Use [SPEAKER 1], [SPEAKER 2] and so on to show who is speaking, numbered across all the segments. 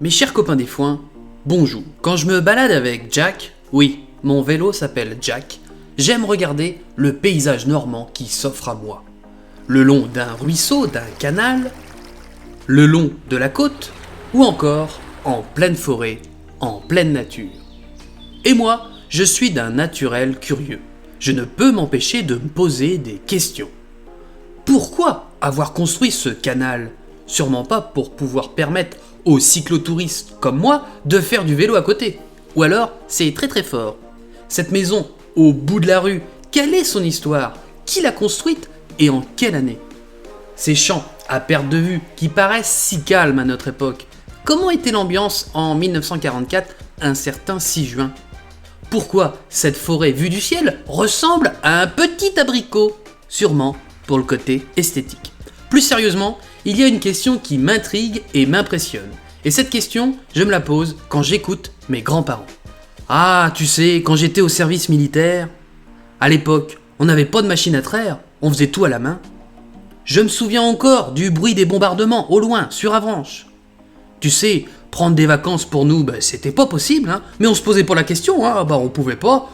[SPEAKER 1] Mes chers copains des foins, bonjour. Quand je me balade avec Jack, oui, mon vélo s'appelle Jack, j'aime regarder le paysage normand qui s'offre à moi. Le long d'un ruisseau, d'un canal, le long de la côte, ou encore en pleine forêt, en pleine nature. Et moi, je suis d'un naturel curieux. Je ne peux m'empêcher de me poser des questions. Pourquoi avoir construit ce canal ? Sûrement pas pour pouvoir permettre aux cyclotouristes comme moi de faire du vélo à côté. Ou alors, c'est très très fort. Cette maison, au bout de la rue, quelle est son histoire ? Qui l'a construite et en quelle année ? Ces champs à perte de vue qui paraissent si calmes à notre époque. Comment était l'ambiance en 1944, un certain 6 juin ? Pourquoi cette forêt vue du ciel ressemble à un petit abricot ? Sûrement pour le côté esthétique. Plus sérieusement, il y a une question qui m'intrigue et m'impressionne. Et cette question, je me la pose quand j'écoute mes grands-parents. Ah, tu sais, quand j'étais au service militaire, à l'époque, on n'avait pas de machine à traire, on faisait tout à la main. Je me souviens encore du bruit des bombardements au loin, sur Avranches. Tu sais, prendre des vacances pour nous, c'était pas possible, hein, mais on se posait pas la question, hein, on pouvait pas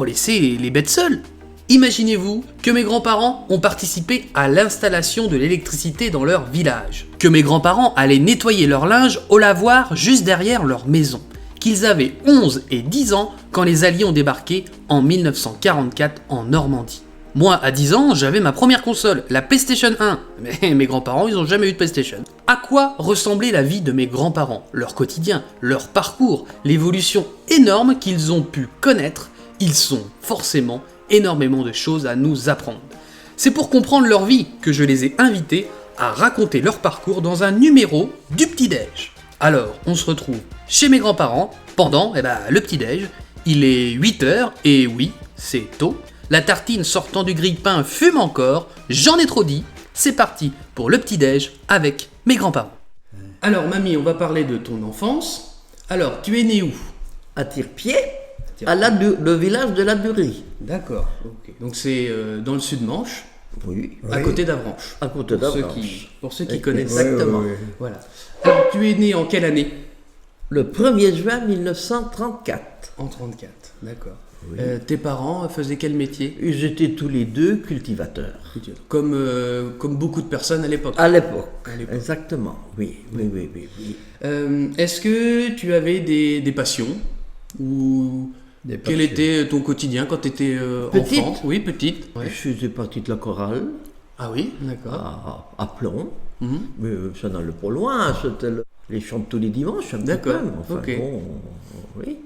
[SPEAKER 1] laisser les bêtes seules. Imaginez-vous que mes grands-parents ont participé à l'installation de l'électricité dans leur village, que mes grands-parents allaient nettoyer leur linge au lavoir juste derrière leur maison, qu'ils avaient 11 et 10 ans quand les Alliés ont débarqué en 1944 en Normandie. Moi, à 10 ans, j'avais ma première console, la PlayStation 1, mais mes grands-parents, ils n'ont jamais eu de PlayStation. À quoi ressemblait la vie de mes grands-parents, leur quotidien, leur parcours, l'évolution énorme qu'ils ont pu connaître? Ils ont forcément énormément de choses à nous apprendre. C'est pour comprendre leur vie que je les ai invités à raconter leur parcours dans un numéro du petit-déj. Alors, on se retrouve chez mes grands-parents pendant le petit-déj. Il est 8h et oui, c'est tôt. La tartine sortant du grille-pain fume encore. J'en ai trop dit. C'est parti pour le petit-déj avec mes grands-parents. Alors, mamie, on va parler de ton enfance. Alors, tu es né où ?
[SPEAKER 2] À Tire-Pied, le village de la Burie.
[SPEAKER 1] D'accord, ok. Donc c'est dans le sud-Manche,
[SPEAKER 2] Oui.
[SPEAKER 1] à côté d'Avranches.
[SPEAKER 2] À côté d'Avranches.
[SPEAKER 1] Pour ceux qui connaissent.
[SPEAKER 2] Exactement.
[SPEAKER 1] Voilà. Alors, tu es né en quelle année ?
[SPEAKER 2] Le 1er juin 1934.
[SPEAKER 1] En 34, d'accord.
[SPEAKER 2] Oui.
[SPEAKER 1] Tes parents faisaient quel métier ?
[SPEAKER 2] Ils étaient tous les deux cultivateurs.
[SPEAKER 1] Comme beaucoup de personnes à l'époque.
[SPEAKER 2] À l'époque.
[SPEAKER 1] À l'époque.
[SPEAKER 2] Exactement. Oui.
[SPEAKER 1] Est-ce que tu avais des passions ? Ou quel était ton quotidien quand tu étais enfant ? Oui, petite. Ouais.
[SPEAKER 2] Je faisais partie de la chorale
[SPEAKER 1] Ah oui, d'accord.
[SPEAKER 2] à Plon.
[SPEAKER 1] Mhm.
[SPEAKER 2] Mais ça n'allait pas loin. C'était les chants de tous les dimanches.
[SPEAKER 1] D'accord,
[SPEAKER 2] Enfin,
[SPEAKER 1] ok.
[SPEAKER 2] bon, oui.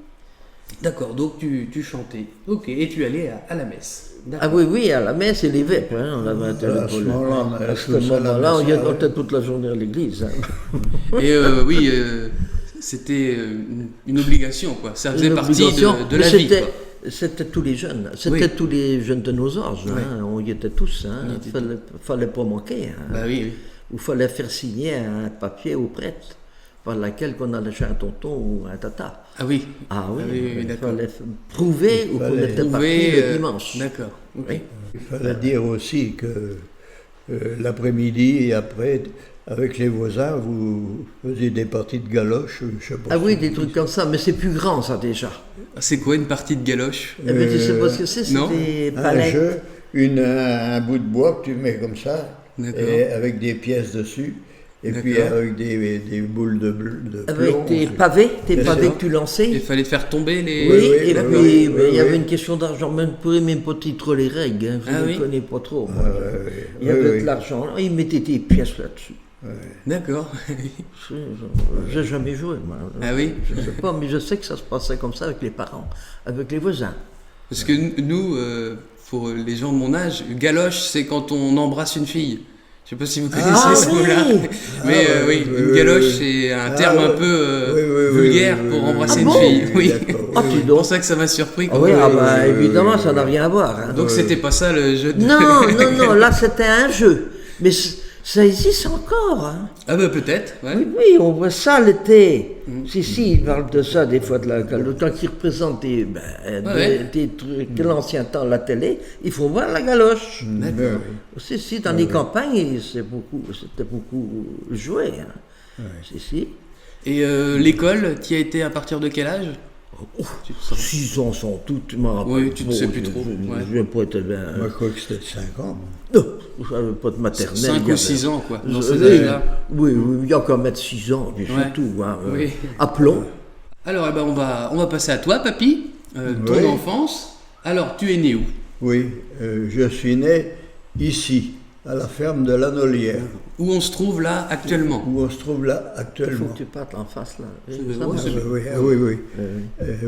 [SPEAKER 1] D'accord, donc tu chantais. Ok, et tu allais à la messe.
[SPEAKER 2] Ah oui, à la messe et les vêpres. Hein, on avait
[SPEAKER 3] À ce moment-là,
[SPEAKER 2] on y était toute la journée à l'église. Hein.
[SPEAKER 1] Et c'était une obligation, quoi. Ça faisait partie de la vie, quoi.
[SPEAKER 2] C'était tous les jeunes.
[SPEAKER 1] Oui.
[SPEAKER 2] Tous les jeunes de nos âges.
[SPEAKER 1] Oui.
[SPEAKER 2] Hein. On y était tous. Hein. Il fallait pas manquer. Hein.
[SPEAKER 1] Bah oui.
[SPEAKER 2] Il fallait faire signer un papier au prêtre par laquelle qu'on allait chez un tonton ou un tata.
[SPEAKER 1] Ah oui.
[SPEAKER 2] Ah oui, il
[SPEAKER 1] d'accord.
[SPEAKER 2] fallait prouver où on était parti le dimanche.
[SPEAKER 1] D'accord. Ok.
[SPEAKER 2] Oui.
[SPEAKER 3] il fallait dire aussi que l'après-midi et après, avec les voisins, vous faisiez des parties de galoches, je sais pas.
[SPEAKER 2] Ah oui, des trucs comme ça, mais c'est plus grand ça déjà.
[SPEAKER 1] C'est quoi une partie de galoche ?
[SPEAKER 2] Eh bien, tu sais pas ce que c'est
[SPEAKER 1] non.
[SPEAKER 2] des
[SPEAKER 3] Un
[SPEAKER 2] palettes.
[SPEAKER 3] jeu, un bout de bois que tu mets comme ça,
[SPEAKER 1] D'accord.
[SPEAKER 3] et avec des pièces dessus, et puis
[SPEAKER 1] D'accord.
[SPEAKER 3] avec des boules de plomb.
[SPEAKER 2] Avec tes pavés
[SPEAKER 3] Bien
[SPEAKER 2] que
[SPEAKER 3] sûr.
[SPEAKER 2] tu lançais.
[SPEAKER 1] Il fallait faire tomber les...
[SPEAKER 2] Oui,
[SPEAKER 3] Oui,
[SPEAKER 2] et
[SPEAKER 3] d'accord.
[SPEAKER 2] puis
[SPEAKER 3] Oui,
[SPEAKER 2] il y avait
[SPEAKER 3] oui.
[SPEAKER 2] une question d'argent, même pour même pas trop les règles, hein, je
[SPEAKER 1] Ah
[SPEAKER 2] ne
[SPEAKER 1] oui.
[SPEAKER 2] connais pas trop. moi. Il y
[SPEAKER 3] Oui,
[SPEAKER 2] avait
[SPEAKER 3] oui.
[SPEAKER 2] de l'argent, là, ils mettaient des pièces là-dessus.
[SPEAKER 1] D'accord.
[SPEAKER 2] J'ai jamais joué, moi.
[SPEAKER 1] Ah oui.
[SPEAKER 2] Je sais pas, mais je sais que ça se passait comme ça avec les parents, avec les voisins.
[SPEAKER 1] Parce que nous, pour les gens de mon âge, galoche, c'est quand on embrasse une fille. Je sais pas si vous connaissez ce mot-là. Mais oui, une galoche, c'est un terme un peu vulgaire pour embrasser une fille. Oui.
[SPEAKER 2] Ah,
[SPEAKER 1] C'est pour ça que ça m'a surpris.
[SPEAKER 2] Ah oui, évidemment, ça n'a rien à voir. Hein.
[SPEAKER 1] Donc c'était pas ça le jeu de...
[SPEAKER 2] Non, là c'était un jeu. Mais ça existe encore. Hein.
[SPEAKER 1] Ah bah peut-être, ouais.
[SPEAKER 2] Oui, on voit ça l'été. Si, ils parlent de ça des fois, le temps qu'ils représentent des trucs de l'ancien temps à la télé, il faut voir la galoche.
[SPEAKER 1] D'accord.
[SPEAKER 2] Dans les campagnes, c'était beaucoup joué. Hein. Si.
[SPEAKER 1] Et l'école, tu y as été à partir de quel âge?
[SPEAKER 2] 6 ans sont toutes, je m'en rappelle.
[SPEAKER 1] Oui, tu ne sais plus
[SPEAKER 2] Je
[SPEAKER 1] trop.
[SPEAKER 2] ne vais pas être bien.
[SPEAKER 3] Moi, je crois que c'était 5 ans.
[SPEAKER 2] Non, je n'avais pas de maternelle.
[SPEAKER 1] 5
[SPEAKER 2] il y
[SPEAKER 1] ou
[SPEAKER 2] avait-
[SPEAKER 1] 6 ans, quoi, dans ces
[SPEAKER 2] Oui,
[SPEAKER 1] âges-là.
[SPEAKER 2] oui, il y a qu'à mettre 6 ans, puis
[SPEAKER 1] Ouais.
[SPEAKER 2] c'est tout. Hein.
[SPEAKER 1] Oui.
[SPEAKER 2] Appelons.
[SPEAKER 1] Alors, eh ben, on va passer à toi, papy. Ton
[SPEAKER 3] Oui.
[SPEAKER 1] enfance. Alors, tu es né où?
[SPEAKER 3] Oui, je suis né ici, à la ferme de la Nolière,
[SPEAKER 1] Où on se trouve là actuellement?
[SPEAKER 3] où on se trouve là
[SPEAKER 2] Il faut
[SPEAKER 3] actuellement.
[SPEAKER 2] que tu partes en face là.
[SPEAKER 1] C'est-
[SPEAKER 2] Ça
[SPEAKER 1] ouais,
[SPEAKER 2] va.
[SPEAKER 1] c'est-
[SPEAKER 3] Oui, oui.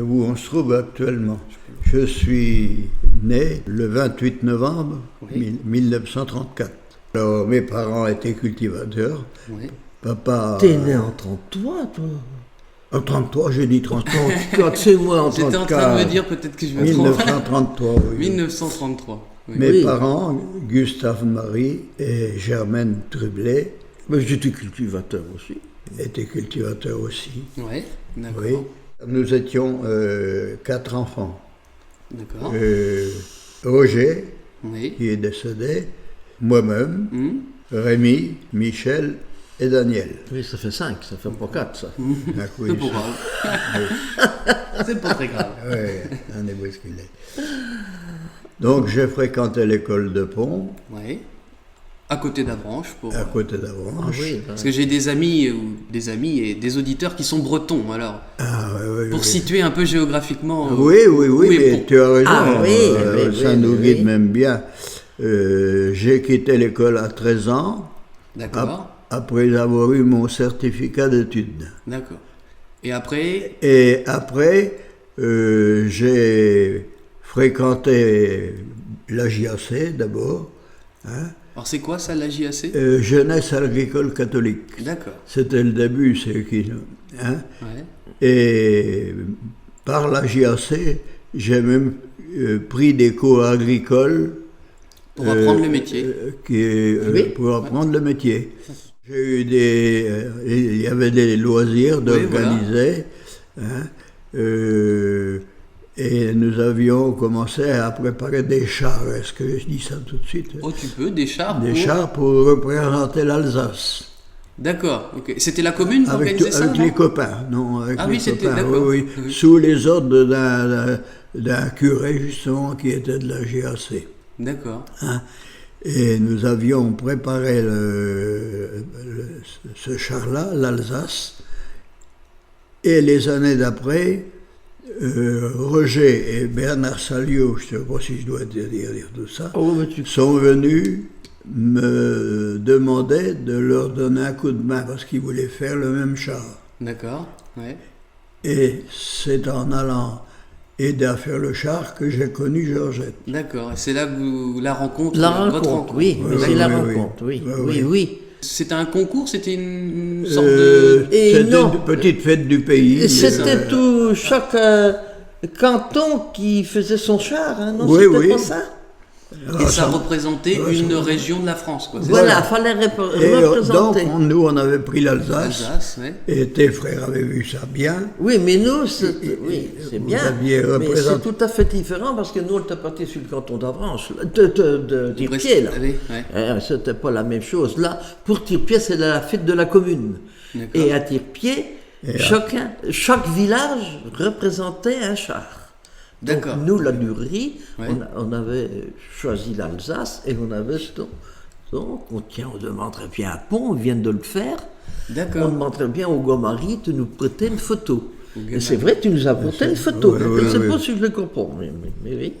[SPEAKER 3] Où on se trouve actuellement. Je suis né le 28 novembre
[SPEAKER 1] Oui.
[SPEAKER 3] 1934. Alors, mes parents étaient cultivateurs.
[SPEAKER 1] Oui.
[SPEAKER 3] Papa.
[SPEAKER 2] T'es né en 33, toi.
[SPEAKER 3] En 33, j'ai dit 33.
[SPEAKER 2] Quand c'est moi en
[SPEAKER 1] J'étais
[SPEAKER 2] 34.
[SPEAKER 1] en train de me dire peut-être que je me trompe.
[SPEAKER 3] 1933, oui.
[SPEAKER 1] 1933. Oui.
[SPEAKER 3] Mes
[SPEAKER 2] Oui.
[SPEAKER 3] parents, Gustave Marie et Germaine Trublet,
[SPEAKER 2] Mais j'étais cultivateur aussi.
[SPEAKER 3] étaient cultivateurs aussi.
[SPEAKER 1] Ouais, d'accord.
[SPEAKER 3] Oui. Nous étions 4 enfants.
[SPEAKER 1] D'accord.
[SPEAKER 3] Roger,
[SPEAKER 1] Oui.
[SPEAKER 3] qui est décédé, moi-même,
[SPEAKER 1] Hmm.
[SPEAKER 3] Rémi, Michel et Daniel.
[SPEAKER 2] Oui, ça fait 5, ça fait pas 4 ça.
[SPEAKER 3] Ah, oui,
[SPEAKER 1] C'est pas grave. C'est pas très grave.
[SPEAKER 3] ouais, on est bousculé. Donc j'ai fréquenté l'école de Pont,
[SPEAKER 1] Oui. À côté d'Avranches pour.
[SPEAKER 3] à côté
[SPEAKER 2] Ah
[SPEAKER 3] d'Avranches.
[SPEAKER 2] oui,
[SPEAKER 1] Parce que j'ai des amis et des auditeurs qui sont bretons. Alors,
[SPEAKER 3] Ah, ouais,
[SPEAKER 1] pour
[SPEAKER 3] oui.
[SPEAKER 1] situer un peu géographiquement.
[SPEAKER 3] Oui, oui,
[SPEAKER 1] où
[SPEAKER 3] oui,
[SPEAKER 1] est
[SPEAKER 3] mais
[SPEAKER 1] Pont.
[SPEAKER 3] tu as raison,
[SPEAKER 2] Ah, oui, oui,
[SPEAKER 3] ça
[SPEAKER 2] oui,
[SPEAKER 3] nous
[SPEAKER 2] oui.
[SPEAKER 3] guide même bien. J'ai quitté l'école à 13 ans,
[SPEAKER 1] D'accord.
[SPEAKER 3] après avoir eu mon certificat d'études.
[SPEAKER 1] D'accord. Et après.
[SPEAKER 3] Et après, j'ai fréquenté la JAC d'abord, hein,
[SPEAKER 1] Alors, c'est quoi ça, la JAC?
[SPEAKER 3] Jeunesse agricole catholique.
[SPEAKER 1] D'accord.
[SPEAKER 3] C'était le début, c'est qui. Hein,
[SPEAKER 1] Ouais.
[SPEAKER 3] et par la JAC, j'ai même pris des cours agricoles.
[SPEAKER 1] Pour apprendre le métier.
[SPEAKER 2] Oui.
[SPEAKER 3] Pour apprendre le métier. J'ai eu il y avait des loisirs d'organiser. Hein, et nous avions commencé à préparer des chars. Est-ce que je dis ça tout de suite?
[SPEAKER 1] Oh, tu peux, des chars.
[SPEAKER 3] Des
[SPEAKER 1] pour-
[SPEAKER 3] chars pour représenter l'Alsace.
[SPEAKER 1] D'accord. Ok. C'était la commune qui
[SPEAKER 3] Avec,
[SPEAKER 1] organisait ça?
[SPEAKER 3] avec
[SPEAKER 1] non
[SPEAKER 3] les copains, non, avec
[SPEAKER 1] Ah
[SPEAKER 3] les
[SPEAKER 1] oui, c'était-
[SPEAKER 3] copains,
[SPEAKER 1] d'accord.
[SPEAKER 3] oui,
[SPEAKER 1] Oui.
[SPEAKER 3] sous les ordres d'un curé, justement, qui était de la GAC.
[SPEAKER 1] D'accord.
[SPEAKER 3] Hein. Et nous avions préparé ce char-là, l'Alsace, et les années d'après, Roger et Bernard Saliot, je ne sais pas si je dois te dire tout ça,
[SPEAKER 2] Oh, mais tu...
[SPEAKER 3] sont venus me demander de leur donner un coup de main parce qu'ils voulaient faire le même char.
[SPEAKER 1] D'accord. Ouais.
[SPEAKER 3] Et c'est en allant aider à faire le char que j'ai connu Georgette.
[SPEAKER 1] D'accord. Et c'est là que la rencontre.
[SPEAKER 2] La
[SPEAKER 1] votre
[SPEAKER 2] rencontre, oui,
[SPEAKER 3] Oui,
[SPEAKER 2] c'est
[SPEAKER 3] oui,
[SPEAKER 2] la
[SPEAKER 3] oui, oui.
[SPEAKER 2] rencontre, oui,
[SPEAKER 3] Oui,
[SPEAKER 2] oui,
[SPEAKER 3] oui.
[SPEAKER 2] oui.
[SPEAKER 1] C'était un concours, c'était une sorte de.
[SPEAKER 2] Et
[SPEAKER 3] C'était
[SPEAKER 2] non.
[SPEAKER 3] une petite fête du pays.
[SPEAKER 2] Et c'était
[SPEAKER 3] mais,
[SPEAKER 2] tout, chaque canton qui faisait son char, hein, non,
[SPEAKER 3] Oui,
[SPEAKER 2] c'était
[SPEAKER 3] oui.
[SPEAKER 2] pas ça?
[SPEAKER 1] Et ça représentait
[SPEAKER 3] Ouais,
[SPEAKER 1] une
[SPEAKER 3] ça-
[SPEAKER 1] région de la France, quoi. c'est
[SPEAKER 2] Voilà,
[SPEAKER 1] ça
[SPEAKER 2] fallait
[SPEAKER 3] Et donc,
[SPEAKER 2] représenter.
[SPEAKER 3] nous, on avait pris l'Alsace,
[SPEAKER 1] Alsace, ouais.
[SPEAKER 3] et tes frères avaient vu ça bien.
[SPEAKER 2] Oui, mais nous, c'est
[SPEAKER 3] vous
[SPEAKER 2] bien.
[SPEAKER 3] aviez
[SPEAKER 2] Mais
[SPEAKER 3] représenté-
[SPEAKER 2] c'est tout à fait différent parce que nous, on était partis sur le canton d'Avranches, de Tirpied, là.
[SPEAKER 1] Oui, ouais.
[SPEAKER 2] C'était pas la même chose. Là, pour Tirpied, c'est la fête de la commune.
[SPEAKER 1] D'accord.
[SPEAKER 2] Et à Tirpied, chaque village représentait un char. Donc,
[SPEAKER 1] D'accord.
[SPEAKER 2] nous, la Durerie,
[SPEAKER 1] Ouais.
[SPEAKER 2] on avait choisi l'Alsace et on avait donc, on demanderait bien à Pont, on vient de le faire. On
[SPEAKER 1] D'accord.
[SPEAKER 2] demanderait bien au Gomari de nous prêter une photo.
[SPEAKER 1] Gomari.
[SPEAKER 2] Et c'est vrai, tu nous as prêté une photo.
[SPEAKER 3] Oui,
[SPEAKER 2] Je
[SPEAKER 3] oui,
[SPEAKER 2] ne sais
[SPEAKER 3] oui.
[SPEAKER 2] pas si je le comprends, mais oui.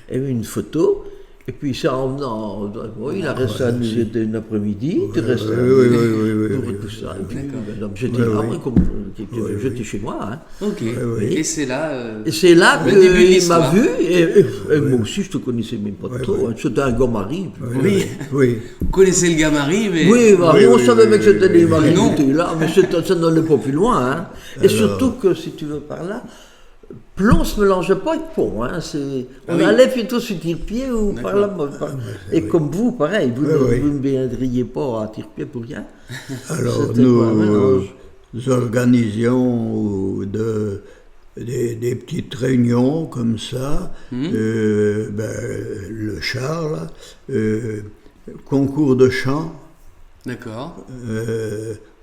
[SPEAKER 2] Et une photo. Et puis c'est en venant, bon, il a resté à nous aider une après-midi, il restait à nous
[SPEAKER 3] oui,
[SPEAKER 2] pour tout ça. Et puis,
[SPEAKER 1] D'accord.
[SPEAKER 2] j'étais
[SPEAKER 3] Oui,
[SPEAKER 2] là,
[SPEAKER 3] oui.
[SPEAKER 2] moi, comme j'étais chez moi. Hein.
[SPEAKER 1] Ok.
[SPEAKER 3] oui.
[SPEAKER 1] Et c'est là.
[SPEAKER 2] Et c'est là
[SPEAKER 1] Le début de
[SPEAKER 2] qu'il
[SPEAKER 1] l'histoire.
[SPEAKER 2] m'a vu, et moi aussi je te connaissais même pas trop. Hein. C'était un Gomari.
[SPEAKER 1] Oui.
[SPEAKER 3] Oui.
[SPEAKER 1] Vous connaissez le Gamari, mais.
[SPEAKER 2] Oui, bah,
[SPEAKER 3] Oui,
[SPEAKER 2] on
[SPEAKER 3] oui,
[SPEAKER 2] savait
[SPEAKER 3] oui,
[SPEAKER 2] bien que c'était
[SPEAKER 3] oui,
[SPEAKER 2] des
[SPEAKER 3] oui.
[SPEAKER 2] maris
[SPEAKER 1] Non.
[SPEAKER 2] qui étaient là, mais ça n'allait pas plus loin. Hein. Et surtout que, si tu veux par là, Plon se mélangeait pas avec Pont. Hein. On
[SPEAKER 1] oui.
[SPEAKER 2] allait plutôt sur Tirpied ou par là. Et comme vous, pareil, vous
[SPEAKER 3] Oui, oui.
[SPEAKER 2] ne me viendriez pas à Tirpied pour rien.
[SPEAKER 3] Alors
[SPEAKER 2] C'était pas un
[SPEAKER 3] nous
[SPEAKER 2] mélange.
[SPEAKER 3] organisions des petites réunions comme ça, le char, là, concours de chant,
[SPEAKER 1] D'accord.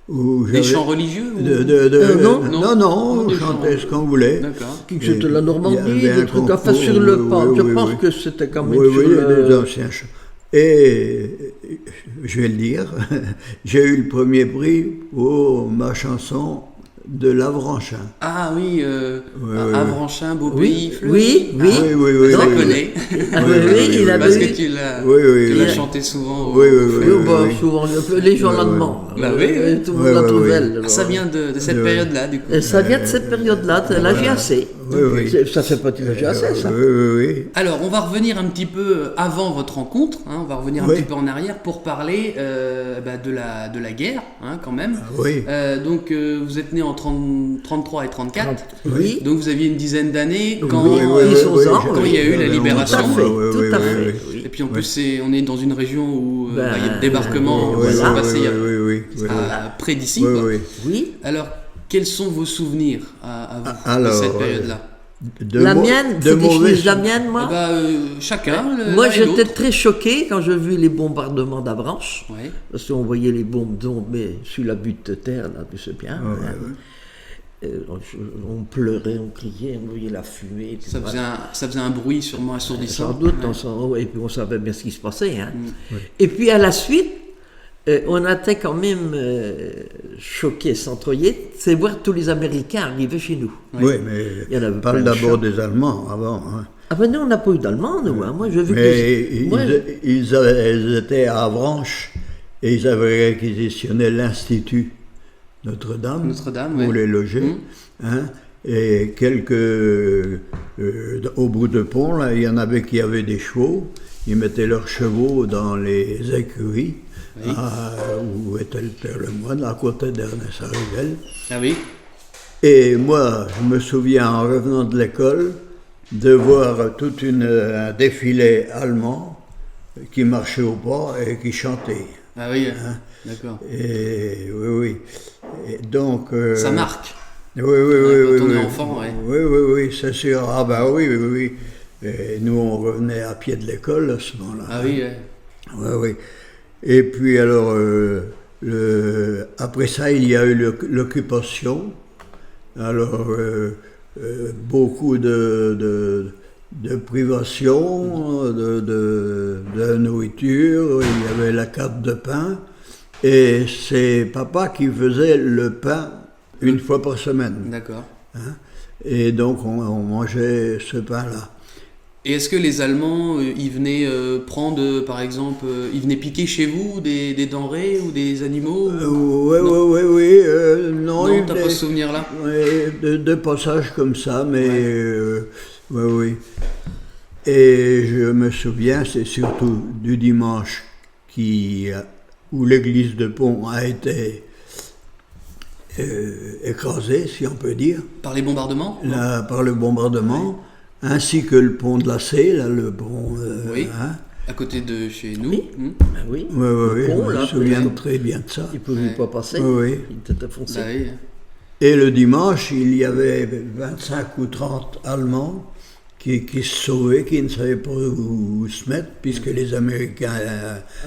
[SPEAKER 3] où
[SPEAKER 1] Des
[SPEAKER 3] j'avais-
[SPEAKER 1] chants religieux ou...
[SPEAKER 2] Non.
[SPEAKER 3] Non,
[SPEAKER 1] Des
[SPEAKER 3] on chantait
[SPEAKER 1] chants.
[SPEAKER 3] ce qu'on voulait.
[SPEAKER 1] D'accord.
[SPEAKER 2] C'était la Normandie,
[SPEAKER 3] Il y avait
[SPEAKER 2] des
[SPEAKER 3] un
[SPEAKER 2] trucs, enfin
[SPEAKER 3] concours,
[SPEAKER 2] sur le pas. Je
[SPEAKER 3] oui,
[SPEAKER 2] pense
[SPEAKER 3] oui.
[SPEAKER 2] que c'était quand même
[SPEAKER 3] Oui,
[SPEAKER 2] sur
[SPEAKER 3] oui,
[SPEAKER 2] le...
[SPEAKER 3] des anciens chants. Et je vais le dire, j'ai eu le premier prix pour ma chanson de Lavranchin.
[SPEAKER 1] Ah oui,
[SPEAKER 3] Oui.
[SPEAKER 1] Avranchin, Beau
[SPEAKER 2] Oui,
[SPEAKER 1] Pays, Fleury.
[SPEAKER 2] oui, oui.
[SPEAKER 1] Ah,
[SPEAKER 3] Oui, oui, oui.
[SPEAKER 1] je la
[SPEAKER 3] oui,
[SPEAKER 1] connais.
[SPEAKER 2] Ah oui, il avait
[SPEAKER 1] Parce
[SPEAKER 2] eu...
[SPEAKER 1] que tu l'as
[SPEAKER 3] Oui, oui,
[SPEAKER 1] tu
[SPEAKER 3] oui.
[SPEAKER 1] l'as chanté souvent.
[SPEAKER 3] Oui, oui,
[SPEAKER 2] Oui,
[SPEAKER 3] oui.
[SPEAKER 2] bah,
[SPEAKER 3] oui.
[SPEAKER 2] souvent, les gens la
[SPEAKER 3] Ouais, ouais.
[SPEAKER 2] demandent.
[SPEAKER 1] Bah oui, oui.
[SPEAKER 2] Tout le
[SPEAKER 3] Ouais,
[SPEAKER 2] monde la
[SPEAKER 3] ouais,
[SPEAKER 2] trouve
[SPEAKER 3] ouais.
[SPEAKER 2] belle.
[SPEAKER 1] Ah, ça vient de cette
[SPEAKER 3] Ouais.
[SPEAKER 1] période-là, du coup.
[SPEAKER 2] Et ça vient de cette période-là, de la GAC.
[SPEAKER 3] Oui, oui.
[SPEAKER 2] Ça fait partie de la GAC, ça.
[SPEAKER 3] Oui, oui, oui.
[SPEAKER 1] Alors, on va revenir un petit peu avant votre rencontre, hein, on va revenir un
[SPEAKER 3] Oui.
[SPEAKER 1] petit peu en arrière pour parler de la guerre, hein, quand même.
[SPEAKER 3] Oui.
[SPEAKER 1] Donc, vous êtes né en 33 et 34,
[SPEAKER 2] Oui.
[SPEAKER 1] donc vous aviez une dizaine d'années quand,
[SPEAKER 2] Oui, oui, oui, oui,
[SPEAKER 1] quand il y a eu la
[SPEAKER 3] j'avais
[SPEAKER 1] libération.
[SPEAKER 2] Tout à fait,
[SPEAKER 3] Oui,
[SPEAKER 2] tout
[SPEAKER 3] oui,
[SPEAKER 2] à
[SPEAKER 3] oui,
[SPEAKER 2] fait.
[SPEAKER 3] oui.
[SPEAKER 2] Oui.
[SPEAKER 1] Et puis en plus, on est dans une région où
[SPEAKER 2] Ben,
[SPEAKER 1] il y a le débarquement
[SPEAKER 2] oui,
[SPEAKER 1] qui s'est
[SPEAKER 2] voilà.
[SPEAKER 1] passé il y a-
[SPEAKER 3] oui, oui.
[SPEAKER 1] près d'ici.
[SPEAKER 3] Oui,
[SPEAKER 1] quoi.
[SPEAKER 3] oui.
[SPEAKER 2] Oui.
[SPEAKER 1] Alors, quels sont vos souvenirs à vous
[SPEAKER 3] Alors,
[SPEAKER 1] de cette période-là
[SPEAKER 2] La mienne,
[SPEAKER 3] de
[SPEAKER 2] faut que je
[SPEAKER 3] mauvais
[SPEAKER 2] dise la mienne, moi.
[SPEAKER 1] Chacun,
[SPEAKER 2] Moi,
[SPEAKER 1] l'un et
[SPEAKER 2] j'étais
[SPEAKER 1] l'autre.
[SPEAKER 2] très choqué quand j'ai vu les bombardements d'Avranches.
[SPEAKER 1] Ouais.
[SPEAKER 2] Parce qu'on voyait les bombes tomber sur la butte de terre, là, tu sais bien.
[SPEAKER 3] Ouais,
[SPEAKER 2] hein. On pleurait, on criait, on voyait la fumée. tout
[SPEAKER 1] Ça faisait un bruit sûrement assourdissant.
[SPEAKER 2] Sans doute,
[SPEAKER 1] Ouais.
[SPEAKER 2] et puis on savait bien ce qui se passait. Hein.
[SPEAKER 1] Mm.
[SPEAKER 2] Et puis à la suite, on était quand même choqués, centroyés, c'est voir tous les Américains arriver chez nous.
[SPEAKER 3] Oui, mais
[SPEAKER 2] Il y en avait
[SPEAKER 3] on parle
[SPEAKER 2] plein de
[SPEAKER 3] d'abord
[SPEAKER 2] champs.
[SPEAKER 3] des Allemands avant. Hein.
[SPEAKER 2] Ah ben non, on n'a pas eu d'Allemands, nous. Hein. Moi, j'ai vu
[SPEAKER 3] Mais
[SPEAKER 2] que... Moi,
[SPEAKER 3] ils étaient à Avranches et ils avaient réquisitionné l'Institut Notre-Dame
[SPEAKER 1] Notre-Dame,
[SPEAKER 3] pour
[SPEAKER 1] ouais.
[SPEAKER 3] les loger.
[SPEAKER 1] Mm.
[SPEAKER 3] Hein, et au bout de pont, là, il y en avait qui avaient des chevaux. Ils mettaient leurs chevaux dans les écuries,
[SPEAKER 1] Oui.
[SPEAKER 3] où était le Père Lemoine, à côté d'Ernest Arrivel.
[SPEAKER 1] Ah oui.
[SPEAKER 3] Et moi, je me souviens, en revenant de l'école, de voir tout un défilé allemand qui marchait au pas et qui chantait.
[SPEAKER 1] Ah oui.
[SPEAKER 3] Hein.
[SPEAKER 1] D'accord.
[SPEAKER 3] Et oui, oui. Et donc...
[SPEAKER 1] Ça marque.
[SPEAKER 3] Oui, oui,
[SPEAKER 1] Ouais,
[SPEAKER 3] oui.
[SPEAKER 1] quand on
[SPEAKER 3] oui,
[SPEAKER 1] est
[SPEAKER 3] oui.
[SPEAKER 1] enfant, ouais.
[SPEAKER 3] Oui, oui, oui, c'est sûr. Ah ben oui, oui, oui. Et nous, on revenait à pied de l'école à ce moment-là.
[SPEAKER 1] Ah oui, ouais.
[SPEAKER 3] Oui, oui. Et puis alors, après ça, il y a eu l'occupation. Alors, beaucoup de privation, de nourriture, il y avait la carte de pain. Et c'est papa qui faisait le pain une fois par semaine.
[SPEAKER 1] D'accord.
[SPEAKER 3] Hein. Et donc, on mangeait ce pain-là.
[SPEAKER 1] Et est-ce que les Allemands, ils venaient prendre, par exemple, ils venaient piquer chez vous des denrées ou des animaux
[SPEAKER 3] Oui, oui, oui. Non,
[SPEAKER 1] Non,
[SPEAKER 3] il
[SPEAKER 1] t'as
[SPEAKER 3] venait-
[SPEAKER 1] pas ce souvenir-là?
[SPEAKER 3] Ouais, de passage comme ça, mais
[SPEAKER 1] Ouais.
[SPEAKER 3] oui, oui. Et je me souviens, c'est surtout du dimanche où l'église de Pont a été écrasée, si on peut dire,
[SPEAKER 1] Par les bombardements?
[SPEAKER 3] là, par le bombardement, ainsi que le pont de la Cé, là, le pont.
[SPEAKER 1] Oui.
[SPEAKER 3] Hein.
[SPEAKER 1] À côté de chez nous?
[SPEAKER 2] Oui.
[SPEAKER 1] Hmm.
[SPEAKER 2] Ah oui.
[SPEAKER 3] Oui, oui, oui,
[SPEAKER 2] Le pont,
[SPEAKER 3] je me
[SPEAKER 2] là,
[SPEAKER 3] souviens
[SPEAKER 2] peut-être.
[SPEAKER 3] très bien de ça.
[SPEAKER 2] Il ne pouvait
[SPEAKER 1] Ouais.
[SPEAKER 2] pas passer.
[SPEAKER 3] Oui, oui.
[SPEAKER 2] Il était foncé.
[SPEAKER 1] Bah oui.
[SPEAKER 3] Et le dimanche, il y avait 25 ou 30 Allemands qui se sauvaient, qui ne savaient pas où se mettre, puisque les Américains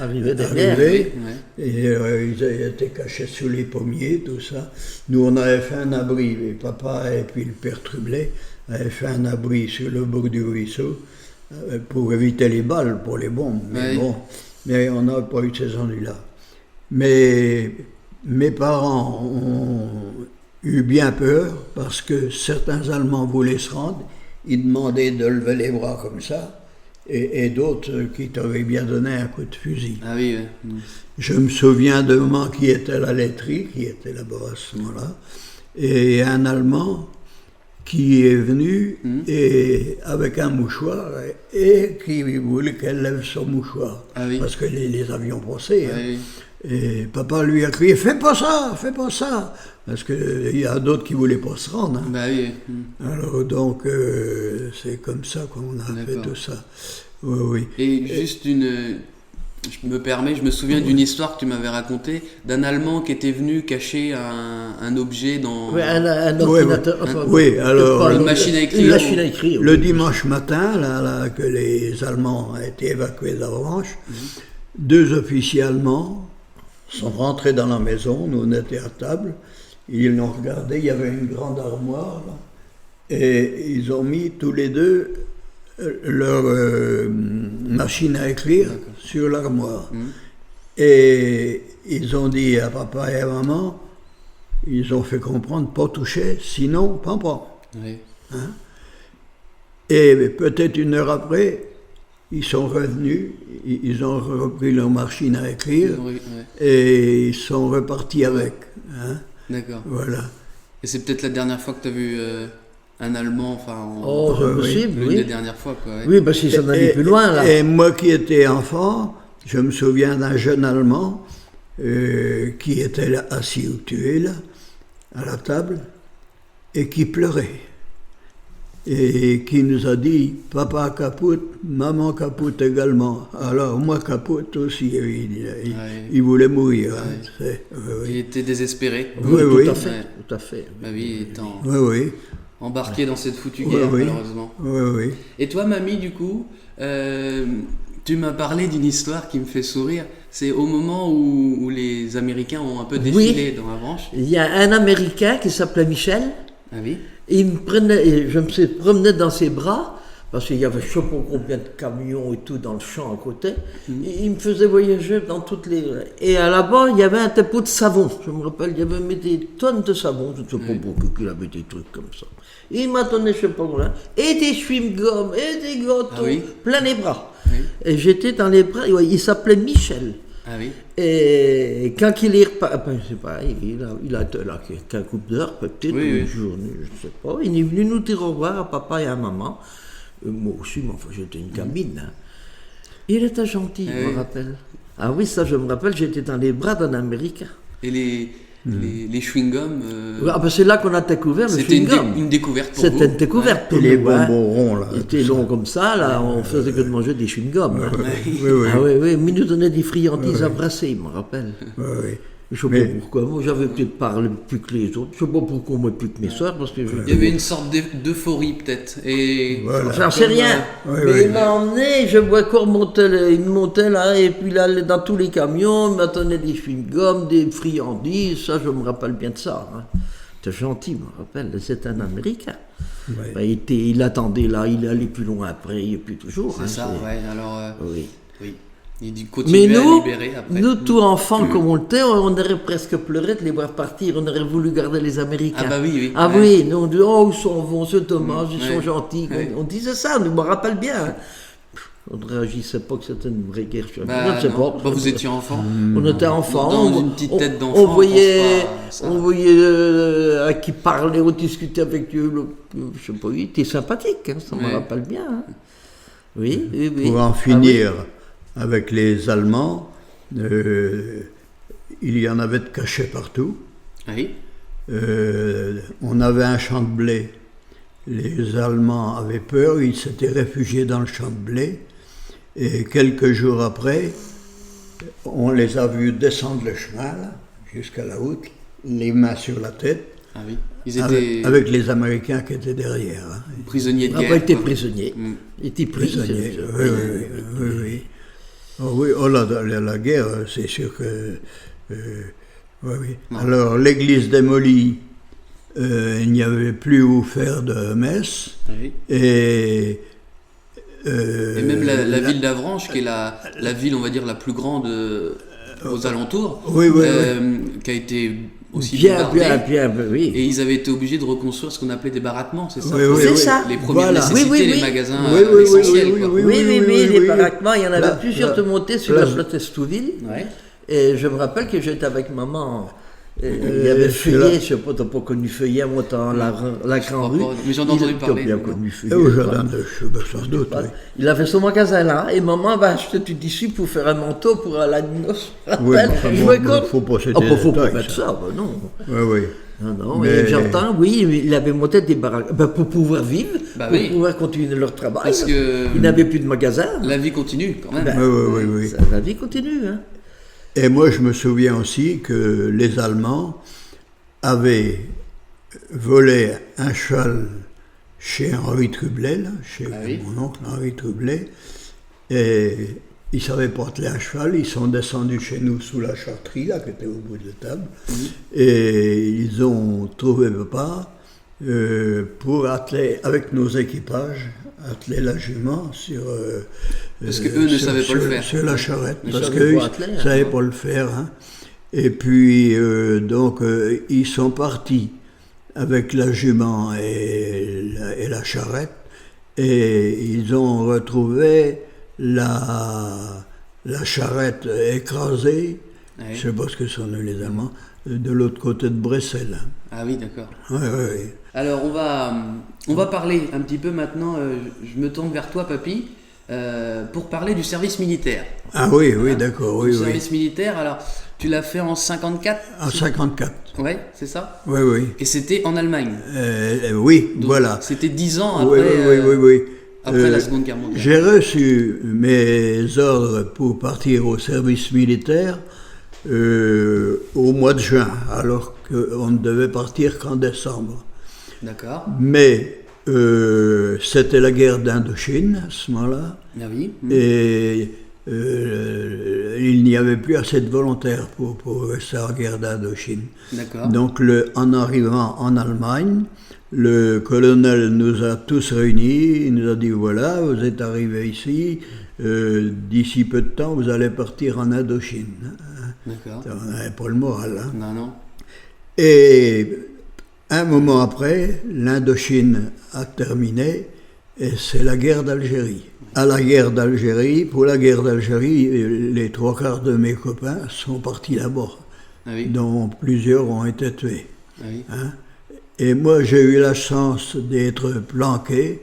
[SPEAKER 2] Arrivé derrière.
[SPEAKER 3] arrivaient.
[SPEAKER 1] Ouais.
[SPEAKER 3] Et ils étaient cachés sous les pommiers, tout ça. Nous, on avait fait un abri, et papa et puis le père Trublet avaient fait un abri sur le bord du ruisseau pour éviter les balles, pour les bombes. Mais
[SPEAKER 1] Ouais.
[SPEAKER 3] bon, mais on n'a pas eu ces ennuis-là. Mais mes parents ont eu bien peur parce que certains Allemands voulaient se rendre. Ils demandaient de lever les bras comme ça, et d'autres qui t'avaient bien donné un coup de fusil.
[SPEAKER 1] Ah oui, ouais. Hmm.
[SPEAKER 3] Je me souviens de maman qui était à la laiterie, qui était là-bas à ce moment-là, et un Allemand qui est venu et, avec un mouchoir et qui voulait qu'elle lève son mouchoir,
[SPEAKER 1] Ah oui.
[SPEAKER 3] parce que les avions passaient.
[SPEAKER 1] Ah
[SPEAKER 3] Hein.
[SPEAKER 1] oui.
[SPEAKER 3] Et papa lui a crié « Fais pas ça, parce qu'il y a d'autres qui ne voulaient pas se rendre. Hein.
[SPEAKER 1] Bah oui. Hmm.
[SPEAKER 3] Alors donc, c'est comme ça qu'on a fait
[SPEAKER 1] D'accord.
[SPEAKER 3] tout ça. Oui, oui.
[SPEAKER 1] Et juste je me souviens d'une histoire que tu m'avais racontée d'un Allemand qui était venu cacher un objet dans...
[SPEAKER 2] Oui, un
[SPEAKER 3] Oui,
[SPEAKER 2] ordinateur.
[SPEAKER 3] oui.
[SPEAKER 2] enfin,
[SPEAKER 3] Oui, alors,
[SPEAKER 2] pas
[SPEAKER 1] une machine à écrire.
[SPEAKER 2] Une machine à écrire.
[SPEAKER 3] Le
[SPEAKER 2] oui.
[SPEAKER 3] dimanche matin, là, que les Allemands ont été évacués d'Avranches, 2 officiers allemands sont rentrés dans la maison, nous on était à table, ils l'ont regardé, il y avait une grande armoire, là, et ils ont mis tous les deux leur machine à écrire sur l'armoire. Et ils ont dit à papa et à maman, ils ont fait comprendre, pas toucher, sinon, pas.
[SPEAKER 1] Oui.
[SPEAKER 3] Hein? Et peut-être une heure après, ils sont revenus, ils ont repris leur machine à écrire, et ils sont repartis avec. Hein?
[SPEAKER 1] D'accord.
[SPEAKER 3] Voilà.
[SPEAKER 1] Et c'est peut-être la dernière fois que tu as vu un Allemand, enfin,
[SPEAKER 2] c'est possible,
[SPEAKER 1] l'une
[SPEAKER 2] oui.
[SPEAKER 1] des dernières fois, quoi. Ouais.
[SPEAKER 2] Oui, parce qu'ils s'en allaient plus loin, là.
[SPEAKER 3] Et moi qui étais enfant, je me souviens d'un jeune Allemand qui était là, assis où tu es, là, à la table, et qui pleurait. Et qui nous a dit « Papa capote, maman capote également ». Alors moi capote aussi, il voulait mourir. Hein,
[SPEAKER 1] Il était désespéré.
[SPEAKER 3] Oui,
[SPEAKER 2] tout à fait, tout à fait.
[SPEAKER 1] Bah oui, étant
[SPEAKER 3] oui.
[SPEAKER 1] embarqué dans cette foutue guerre, malheureusement.
[SPEAKER 3] Oui.
[SPEAKER 1] Et toi, mamie, du coup, tu m'as parlé d'une histoire qui me fait sourire. C'est au moment où les Américains ont un peu défilé dans la branche.
[SPEAKER 2] Il y a un Américain qui s'appelait Michel.
[SPEAKER 1] Ah oui.
[SPEAKER 2] Il me prenait, et je me promenais dans ses bras, parce qu'il y avait je ne sais pas combien de camions et tout dans le champ à côté. Et il me faisait voyager dans toutes les... Et à là-bas, il y avait un dépôt de savon. Je me rappelle, il y avait mis des tonnes de savon, je ne sais pas pourquoi il avait des trucs comme ça. Et il m'a donné, je ne sais pas combien, et des chewing-gums, et des gâteaux, plein les bras.
[SPEAKER 1] Oui.
[SPEAKER 2] Et j'étais dans les bras, il s'appelait Michel.
[SPEAKER 1] Ah oui.
[SPEAKER 2] Et quand il est reparti, je sais pas, il a qu'un couple d'heures, peut-être, une journée, je ne sais pas. Il est venu nous dire au revoir à papa et à maman. Moi aussi, mais enfin, j'étais une gamine. Hein. Il était gentil, je me rappelle. Ah oui, ça, je me rappelle, j'étais dans les bras d'un Américain.
[SPEAKER 1] Et les chewing-gums.
[SPEAKER 2] C'est là qu'on a découvert le chewing-gum.
[SPEAKER 1] C'était une découverte pour vous.
[SPEAKER 2] C'était une découverte pour
[SPEAKER 3] nous. Et les bonbons ronds, là.
[SPEAKER 2] Ils étaient longs comme ça, là, on faisait que de manger des chewing-gums.
[SPEAKER 3] Oui.
[SPEAKER 2] Ah oui, mais ils nous donnaient des friandises à brasser, je me rappelle.
[SPEAKER 3] Oui.
[SPEAKER 2] Je ne sais pas pourquoi, moi j'avais peut-être parlé plus que les autres, je ne sais pas pourquoi moi plus que mes soeurs, parce que
[SPEAKER 1] il y avait une sorte d'euphorie peut-être, et...
[SPEAKER 2] Voilà. J'en sais rien, mais il m'a emmené, je vois qu'on il montait là, et puis là, dans tous les camions, il m'a donné des chewing-gums, des friandises, ça je me rappelle bien de ça. Hein. C'était gentil, je me rappelle, c'est un Américain. Ouais. Ben, il attendait là, il allait plus loin après, et puis toujours.
[SPEAKER 1] C'est ça, alors...
[SPEAKER 2] Oui.
[SPEAKER 1] Il continue à libérer après.
[SPEAKER 2] Nous, tout enfants comme on était, on aurait presque pleuré de les voir partir, on aurait voulu garder les Américains.
[SPEAKER 1] Ah bah oui.
[SPEAKER 2] Ah oui, nous on dit, ils sont bons, c'est dommage, ils sont gentils. On disait ça, on me rappelle bien. Hein. On ne réagissait pas que c'était une vraie guerre. Je ne sais pas.
[SPEAKER 1] Vous étiez enfant.
[SPEAKER 2] On était enfant.
[SPEAKER 1] Dans une petite tête d'enfant.
[SPEAKER 2] On voyait à qui parlait, on discutait avec eux. Je ne sais pas, il était sympathique, hein, ça me rappelle bien. Hein. Oui.
[SPEAKER 3] Pour en finir... Avec les Allemands, il y en avait de cachés partout.
[SPEAKER 1] Oui.
[SPEAKER 3] On avait un champ de blé. Les Allemands avaient peur, ils s'étaient réfugiés dans le champ de blé. Et quelques jours après, on les a vus descendre le chemin, là, jusqu'à la route, les mains sur la tête.
[SPEAKER 1] Ah oui. Ils étaient...
[SPEAKER 3] avec les Américains qui étaient derrière. Hein.
[SPEAKER 1] Prisonniers de guerre.
[SPEAKER 2] Ils étaient prisonniers. Ils étaient prisonniers.
[SPEAKER 3] Oui. La guerre, c'est sûr que... oui. Alors, l'église démolie, il n'y avait plus où faire de messe.
[SPEAKER 1] Oui. Et même la ville d'Avranches, qui est la ville, on va dire, la plus grande aux alentours, qui a été aussi
[SPEAKER 2] bien, oui.
[SPEAKER 1] Et ils avaient été obligés de reconstruire ce qu'on appelait des baraquements, c'est ça?
[SPEAKER 2] C'est ça.
[SPEAKER 1] Les premières nécessités, les magasins essentiels.
[SPEAKER 2] Oui, les baraquements, il y en avait plusieurs de montés sur la place Estouville. Ouais. Et je me rappelle que j'étais avec maman. Il y avait Feuillet, je ne sais pas, tu n'as pas connu Feuillet, moi, dans la Grande Rue.
[SPEAKER 1] Mais j'en ai entendu parler.
[SPEAKER 2] Bien connu Feuillet.
[SPEAKER 3] Au jardin de sans doute, oui.
[SPEAKER 2] Il avait son magasin là, et maman va acheter du tissu pour faire un manteau pour la noce.
[SPEAKER 3] Oui, il ne faut pas citer
[SPEAKER 2] il faut pas mettre ça, non.
[SPEAKER 3] Oui.
[SPEAKER 2] Non, mais j'entends, il avait monté des baraques pour pouvoir vivre, pour pouvoir continuer leur travail.
[SPEAKER 1] Parce que
[SPEAKER 2] il n'avait plus de magasin.
[SPEAKER 1] La vie continue, quand même.
[SPEAKER 3] Oui.
[SPEAKER 2] La vie continue, hein.
[SPEAKER 3] Et moi, je me souviens aussi que les Allemands avaient volé un cheval chez Henri Trublet, chez mon oncle Henri Trublet, et ils ne savaient pas atteler à cheval, ils sont descendus chez nous sous la chartrerie, là, qui était au bout de la table, et ils ont trouvé papa pour atteler, avec nos équipages, atteler la jument sur...
[SPEAKER 1] Parce qu'eux ne savaient pas le faire.
[SPEAKER 3] Sur la charrette,
[SPEAKER 2] Ils
[SPEAKER 3] parce
[SPEAKER 2] savaient
[SPEAKER 3] qu'eux
[SPEAKER 2] pas atteler,
[SPEAKER 3] ne savaient pas le faire. Hein. Et puis, donc, ils sont partis avec la jument et la charrette, et ils ont retrouvé la charrette écrasée,
[SPEAKER 1] Ouais.
[SPEAKER 3] je ne sais pas ce que sont les Allemands, de l'autre côté de Bressel.
[SPEAKER 1] Ah oui, d'accord.
[SPEAKER 3] Ouais, ouais.
[SPEAKER 1] Alors on va parler un petit peu maintenant, je me tourne vers toi papy, pour parler du service militaire.
[SPEAKER 3] Ah oui, oui, d'accord, oui,
[SPEAKER 1] Le
[SPEAKER 3] oui.
[SPEAKER 1] service militaire, alors tu l'as fait en 54
[SPEAKER 3] En 54,
[SPEAKER 1] Ouais, c'est ça.
[SPEAKER 3] oui, oui.
[SPEAKER 1] Et c'était en Allemagne.
[SPEAKER 3] Oui,
[SPEAKER 1] Donc,
[SPEAKER 3] voilà.
[SPEAKER 1] C'était 10 ans
[SPEAKER 3] Oui,
[SPEAKER 1] après,
[SPEAKER 3] oui, oui, oui.
[SPEAKER 1] après la Seconde Guerre mondiale.
[SPEAKER 3] J'ai reçu mes ordres pour partir au service militaire au mois de juin, alors qu'on ne devait partir qu'en décembre.
[SPEAKER 1] D'accord.
[SPEAKER 3] Mais c'était la guerre d'Indochine à ce moment-là,
[SPEAKER 1] Ah oui.
[SPEAKER 3] et il n'y avait plus assez de volontaires pour rester en guerre d'Indochine.
[SPEAKER 1] D'accord.
[SPEAKER 3] Donc, en arrivant en Allemagne, le colonel nous a tous réunis, il nous a dit voilà, vous êtes arrivés ici, d'ici peu de temps, vous allez partir en Indochine.
[SPEAKER 1] D'accord.
[SPEAKER 3] On n'avait pas le moral. Hein.
[SPEAKER 1] Non, non.
[SPEAKER 3] Et un moment après, l'Indochine a terminé et c'est la guerre d'Algérie. À la guerre d'Algérie, pour la guerre d'Algérie, les trois quarts de mes copains sont partis là-bas,
[SPEAKER 1] Ah oui.
[SPEAKER 3] dont plusieurs ont été tués.
[SPEAKER 1] Ah oui.
[SPEAKER 3] Hein. Et moi, j'ai eu la chance d'être planqué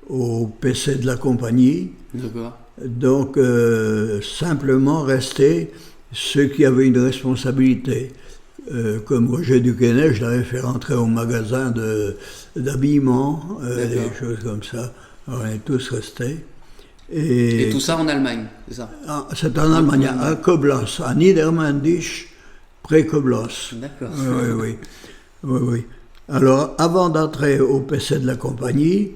[SPEAKER 3] au PC de la compagnie.
[SPEAKER 1] D'accord.
[SPEAKER 3] Donc, simplement rester ceux qui avaient une responsabilité. Comme Roger Duquesne, je l'avais fait rentrer au magasin d'habillement, des choses comme ça. Alors, on est tous restés.
[SPEAKER 1] Et tout ça en Allemagne, c'est ça?
[SPEAKER 3] C'est en Allemagne, à Koblenz, à Niedermandisch, près Koblenz.
[SPEAKER 1] D'accord.
[SPEAKER 3] Oui. Alors, avant d'entrer au PC de la compagnie,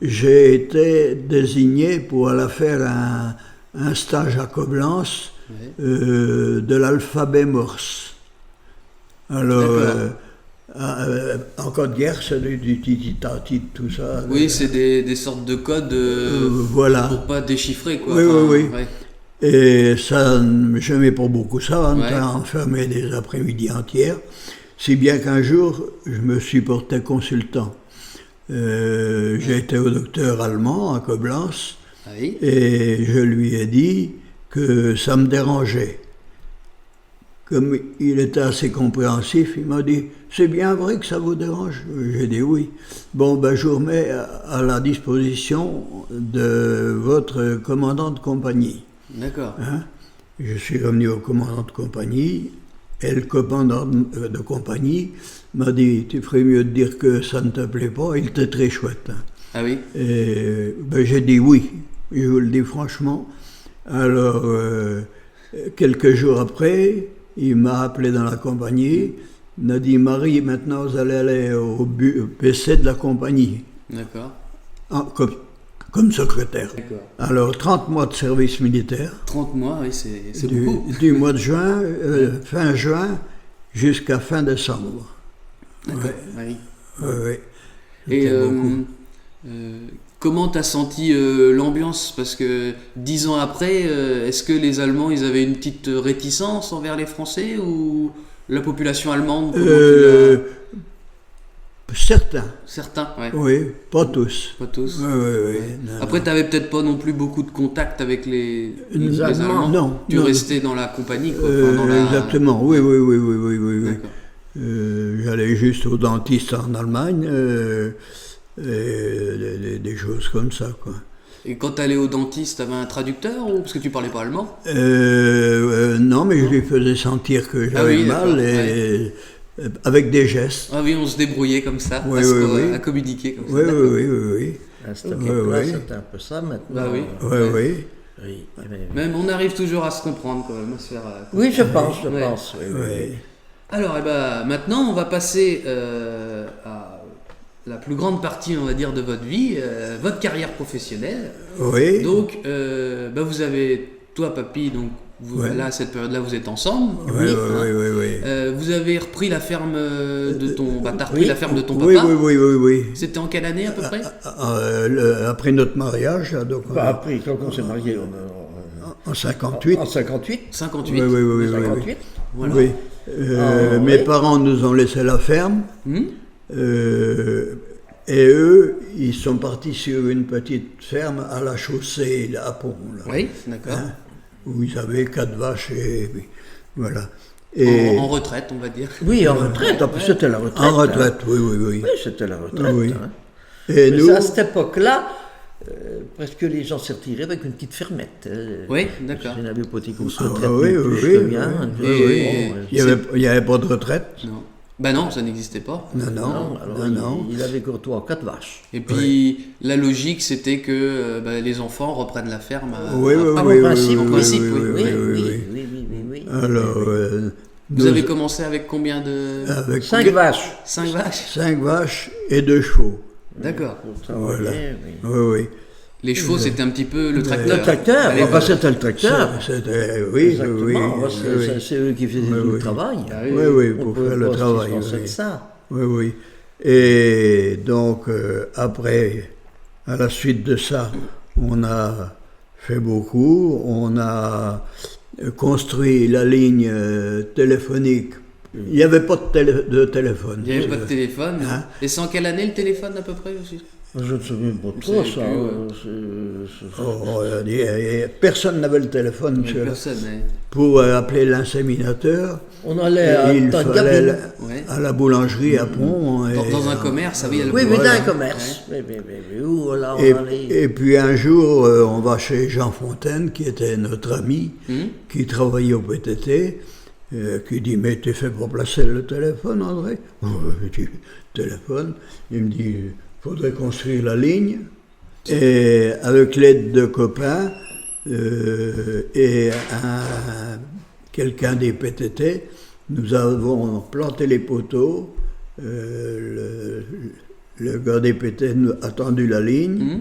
[SPEAKER 3] j'ai été désigné pour aller faire un stage à Koblenz de l'alphabet morse. Alors, en code guerre, c'est du titi-tati, tout ça.
[SPEAKER 1] Oui, c'est des sortes de codes
[SPEAKER 3] voilà.
[SPEAKER 1] pour pas déchiffrer, quoi.
[SPEAKER 3] Oui, oui.
[SPEAKER 1] Ouais.
[SPEAKER 3] Et ça, j'aimais pas beaucoup ça, on
[SPEAKER 1] Ouais.
[SPEAKER 3] était enfermé des après-midi entières, si bien qu'un jour, je me suis porté consultant. J'ai été au docteur allemand à Koblenz,
[SPEAKER 1] Ah oui.
[SPEAKER 3] et je lui ai dit que ça me dérangeait. Comme il était assez compréhensif, il m'a dit « C'est bien vrai que ça vous dérange ?» J'ai dit « Oui. » Bon, ben je vous remets à la disposition de votre commandant de compagnie.
[SPEAKER 1] D'accord.
[SPEAKER 3] Hein? Je suis revenu au commandant de compagnie, et le commandant de compagnie m'a dit « Tu ferais mieux de dire que ça ne te plaît pas, il était très chouette. »
[SPEAKER 1] Ah oui.
[SPEAKER 3] Et ben, j'ai dit oui, je vous le dis franchement. Alors, quelques jours après, il m'a appelé dans la compagnie, il m'a dit « Marie, maintenant vous allez aller au PC de la compagnie.
[SPEAKER 1] D'accord. »
[SPEAKER 3] Comme secrétaire.
[SPEAKER 1] D'accord.
[SPEAKER 3] Alors, 30 mois de service militaire.
[SPEAKER 1] 30 mois, oui, c'est beaucoup.
[SPEAKER 3] Du mois de juin, fin juin, jusqu'à fin décembre.
[SPEAKER 1] D'accord. Oui.
[SPEAKER 3] Ouais.
[SPEAKER 1] Et
[SPEAKER 3] C'était beaucoup.
[SPEAKER 1] comment t'as senti l'ambiance? Parce que 10 ans après, est-ce que les Allemands, ils avaient une petite réticence envers les Français ou la population allemande? Comment tu l'as-
[SPEAKER 3] Certains,
[SPEAKER 1] Certains, ouais.
[SPEAKER 3] oui, pas tous.
[SPEAKER 1] Pas tous.
[SPEAKER 3] Oui. Non,
[SPEAKER 1] Après, t'avais peut-être pas non plus beaucoup de contact avec les
[SPEAKER 2] Allemands.
[SPEAKER 3] Non.
[SPEAKER 1] Tu
[SPEAKER 3] non.
[SPEAKER 1] restais dans la compagnie, quoi. Enfin, dans la...
[SPEAKER 3] Exactement, oui.
[SPEAKER 1] D'accord.
[SPEAKER 3] J'allais juste au dentiste en Allemagne, et des choses comme ça, quoi.
[SPEAKER 1] Et quand t'allais au dentiste, t'avais un traducteur ou parce que tu parlais pas allemand?
[SPEAKER 3] Non, mais je lui faisais sentir que j'avais
[SPEAKER 1] oui,
[SPEAKER 3] mal,
[SPEAKER 1] d'accord,
[SPEAKER 3] et avec des gestes.
[SPEAKER 1] Ah oui, on se débrouillait comme ça,
[SPEAKER 3] Oui,
[SPEAKER 1] à communiquer comme ça.
[SPEAKER 3] Oui,
[SPEAKER 1] d'accord.
[SPEAKER 3] oui.
[SPEAKER 2] À cette
[SPEAKER 3] Ouais,
[SPEAKER 2] époque-là,
[SPEAKER 3] ouais.
[SPEAKER 2] c'était un peu ça maintenant.
[SPEAKER 1] Bah oui.
[SPEAKER 3] Oui.
[SPEAKER 2] Oui,
[SPEAKER 1] Même on arrive toujours à se comprendre quand même, à se faire.
[SPEAKER 2] oui, je pense.
[SPEAKER 3] Oui.
[SPEAKER 1] Alors, maintenant, on va passer à la plus grande partie, on va dire, de votre vie, votre carrière professionnelle.
[SPEAKER 3] Oui.
[SPEAKER 1] Donc, vous avez, toi, papy, donc,
[SPEAKER 3] Ouais.
[SPEAKER 1] là, à cette période-là, vous êtes ensemble.
[SPEAKER 3] Oui, oui.
[SPEAKER 1] Vous avez repris la ferme de ton... t'as repris
[SPEAKER 2] oui.
[SPEAKER 1] la ferme de ton
[SPEAKER 3] Oui,
[SPEAKER 1] papa.
[SPEAKER 3] oui.
[SPEAKER 1] C'était en quelle année, à peu près?
[SPEAKER 3] Après notre mariage, là, donc,
[SPEAKER 2] Bah, après, quand on s'est marié,
[SPEAKER 3] en 58.
[SPEAKER 2] en 58.
[SPEAKER 1] 58.
[SPEAKER 3] Oui.
[SPEAKER 2] 58.
[SPEAKER 1] Voilà.
[SPEAKER 3] Oui. Mes
[SPEAKER 2] oui.
[SPEAKER 3] parents nous ont laissé la ferme.
[SPEAKER 1] Hmm.
[SPEAKER 3] Et eux, ils sont partis sur une petite ferme à la chaussée, à Pont, là,
[SPEAKER 1] Oui, d'accord.
[SPEAKER 3] hein, où ils avaient 4 vaches et voilà. Et
[SPEAKER 1] En retraite, on va dire.
[SPEAKER 2] Oui, en retraite. En plus, c'était la retraite.
[SPEAKER 3] en retraite,
[SPEAKER 2] hein.
[SPEAKER 3] oui.
[SPEAKER 2] Oui, c'était la retraite.
[SPEAKER 3] Oui.
[SPEAKER 2] hein.
[SPEAKER 3] Et
[SPEAKER 2] Mais
[SPEAKER 3] nous,
[SPEAKER 2] ça, à cette époque-là, presque les gens s'y retiraient avec une petite fermette.
[SPEAKER 1] Oui, d'accord.
[SPEAKER 2] Je n'avais pas été qu'on se
[SPEAKER 3] Ah,
[SPEAKER 2] retraite
[SPEAKER 3] oui,
[SPEAKER 2] plus
[SPEAKER 3] oui,
[SPEAKER 2] que
[SPEAKER 3] oui,
[SPEAKER 2] bien.
[SPEAKER 3] oui.
[SPEAKER 1] Et-
[SPEAKER 3] il y avait pas de retraite.
[SPEAKER 1] Non. Bah non, ça n'existait pas.
[SPEAKER 3] Non.
[SPEAKER 2] Alors, il avait courtois 4 vaches.
[SPEAKER 1] Et puis, la logique, c'était que les enfants reprennent la ferme.
[SPEAKER 3] Oui,
[SPEAKER 2] Ah,
[SPEAKER 3] oui,
[SPEAKER 2] en principe,
[SPEAKER 1] en principe,
[SPEAKER 2] oui.
[SPEAKER 1] oui.
[SPEAKER 2] Oui.
[SPEAKER 3] Alors,
[SPEAKER 1] Vous avez commencé avec combien de...
[SPEAKER 3] avec
[SPEAKER 2] 5 vaches.
[SPEAKER 1] 5 vaches?
[SPEAKER 3] 5 vaches et 2 chevaux.
[SPEAKER 1] D'accord.
[SPEAKER 2] Pour travailler,
[SPEAKER 3] Voilà.
[SPEAKER 2] oui.
[SPEAKER 3] Oui.
[SPEAKER 1] Les chevaux, c'était un petit peu le tracteur.
[SPEAKER 2] Le tracteur,
[SPEAKER 1] À l'époque.
[SPEAKER 2] c'était le tracteur.
[SPEAKER 3] C'était, oui.
[SPEAKER 2] Exactement. C'est eux qui faisaient tout le travail.
[SPEAKER 3] Oui,
[SPEAKER 2] On
[SPEAKER 3] pour
[SPEAKER 2] peut
[SPEAKER 3] faire le
[SPEAKER 2] pas se
[SPEAKER 3] travail.
[SPEAKER 2] dispenser de
[SPEAKER 3] Oui.
[SPEAKER 2] ça.
[SPEAKER 3] Oui. Et donc, après, à la suite de ça, on a fait beaucoup. On a construit la ligne téléphonique. Il n'y avait pas de téléphone.
[SPEAKER 1] Il n'y avait pas de téléphone.
[SPEAKER 3] Hein?
[SPEAKER 1] Et c'est en quelle année le téléphone à peu près aussi?
[SPEAKER 2] Je ne sais même pas
[SPEAKER 1] Vous
[SPEAKER 2] trop
[SPEAKER 1] savez
[SPEAKER 2] ça.
[SPEAKER 1] plus,
[SPEAKER 3] Personne n'avait le téléphone
[SPEAKER 1] Il y avait personne.
[SPEAKER 3] pour appeler l'inséminateur.
[SPEAKER 2] On allait à
[SPEAKER 3] Il
[SPEAKER 2] dans une
[SPEAKER 3] fallait
[SPEAKER 2] cabine.
[SPEAKER 1] Ouais.
[SPEAKER 3] à la boulangerie à Pont.
[SPEAKER 1] Dans un commerce, oui, il y a le
[SPEAKER 2] Oui, mais dans
[SPEAKER 1] voilà.
[SPEAKER 2] un commerce. Oui, où là, on
[SPEAKER 3] Et,
[SPEAKER 2] allait.
[SPEAKER 3] et puis un jour, on va chez Jean Fontaine, qui était notre ami, qui travaillait au PTT, qui dit, mais tu fais pour placer le téléphone, André? Je dis, téléphone. Il me dit, faudrait construire la ligne. Et avec l'aide de copains et quelqu'un des PTT, nous avons planté les poteaux. Le gars des PTT a tendu la ligne.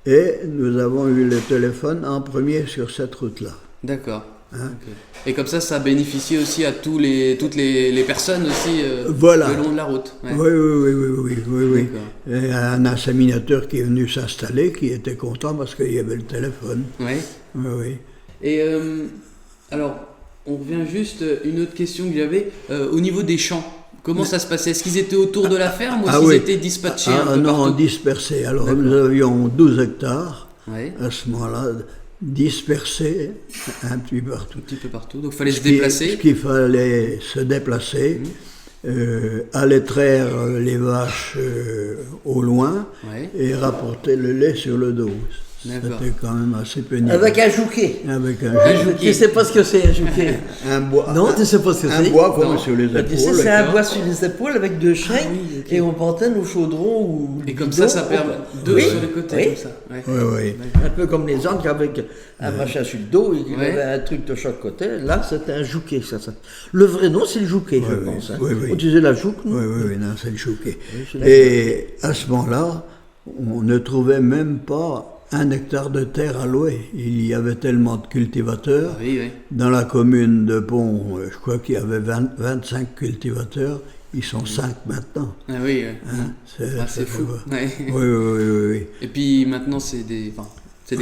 [SPEAKER 3] Et nous avons eu le téléphone en premier sur cette route-là.
[SPEAKER 1] D'accord.
[SPEAKER 3] Hein?
[SPEAKER 1] Ok. Et comme ça a bénéficié aussi à toutes les personnes aussi
[SPEAKER 3] Voilà.
[SPEAKER 1] le long de la route. Ouais.
[SPEAKER 3] Oui.
[SPEAKER 1] D'accord.
[SPEAKER 3] Et un inséminateur qui est venu s'installer, qui était content parce qu'il y avait le téléphone.
[SPEAKER 1] Ouais.
[SPEAKER 3] Oui.
[SPEAKER 1] Et alors, on revient juste, une autre question que j'avais, au niveau des champs, comment ça se passait? Est-ce qu'ils étaient autour de la ferme ou est-ce qu'ils étaient dispatchés un peu
[SPEAKER 3] non,
[SPEAKER 1] partout?
[SPEAKER 3] dispersés. Alors
[SPEAKER 1] D'accord.
[SPEAKER 3] nous avions 12 hectares
[SPEAKER 1] Ouais.
[SPEAKER 3] à ce moment-là, dispersés un petit peu partout.
[SPEAKER 1] Un petit peu partout, donc il fallait se déplacer.
[SPEAKER 3] Ce qu'il fallait se déplacer, aller traire les vaches au loin
[SPEAKER 1] Ouais.
[SPEAKER 3] et rapporter le lait sur le dos.
[SPEAKER 1] D'accord.
[SPEAKER 3] C'était quand même assez pénible.
[SPEAKER 2] Avec un jouquet.
[SPEAKER 3] Avec un
[SPEAKER 2] Tu ne sais pas ce que c'est, un jouquet.
[SPEAKER 3] un bois.
[SPEAKER 2] Non, tu ne sais pas ce que
[SPEAKER 3] Un
[SPEAKER 2] c'est.
[SPEAKER 3] bois comme
[SPEAKER 1] Non.
[SPEAKER 3] sur les
[SPEAKER 2] Tu
[SPEAKER 3] épaules.
[SPEAKER 2] sais, c'est un bois sur les épaules avec 2 chaînes
[SPEAKER 1] oui, ok.
[SPEAKER 2] et on portait nos chaudrons ou
[SPEAKER 1] Et comme
[SPEAKER 2] bidons.
[SPEAKER 1] ça permet deux
[SPEAKER 2] Oui.
[SPEAKER 1] sur les côtés,
[SPEAKER 2] Oui.
[SPEAKER 1] comme ça. Ouais.
[SPEAKER 3] Oui.
[SPEAKER 2] Un peu comme les ancres avec un machin sur le dos et qu'il
[SPEAKER 1] Ouais.
[SPEAKER 2] avait un truc de chaque côté. Là, c'était un jouquet. Ça. Le vrai nom, c'est le jouquet, je pense. Hein.
[SPEAKER 3] oui.
[SPEAKER 2] On disait la jouque, nous.
[SPEAKER 3] Oui, non, c'est le chouquet.
[SPEAKER 2] c'est la-
[SPEAKER 3] Et à ce moment-là, on ne trouvait même pas 1 hectare de terre à louer. Il y avait tellement de cultivateurs.
[SPEAKER 1] Ah oui.
[SPEAKER 3] Dans la commune de Pont, je crois qu'il y avait 25 cultivateurs. Ils sont 5 maintenant.
[SPEAKER 1] Ah oui, ouais.
[SPEAKER 3] Hein,
[SPEAKER 1] C'est fou. Ouais.
[SPEAKER 3] Oui.
[SPEAKER 1] Et puis maintenant, c'est des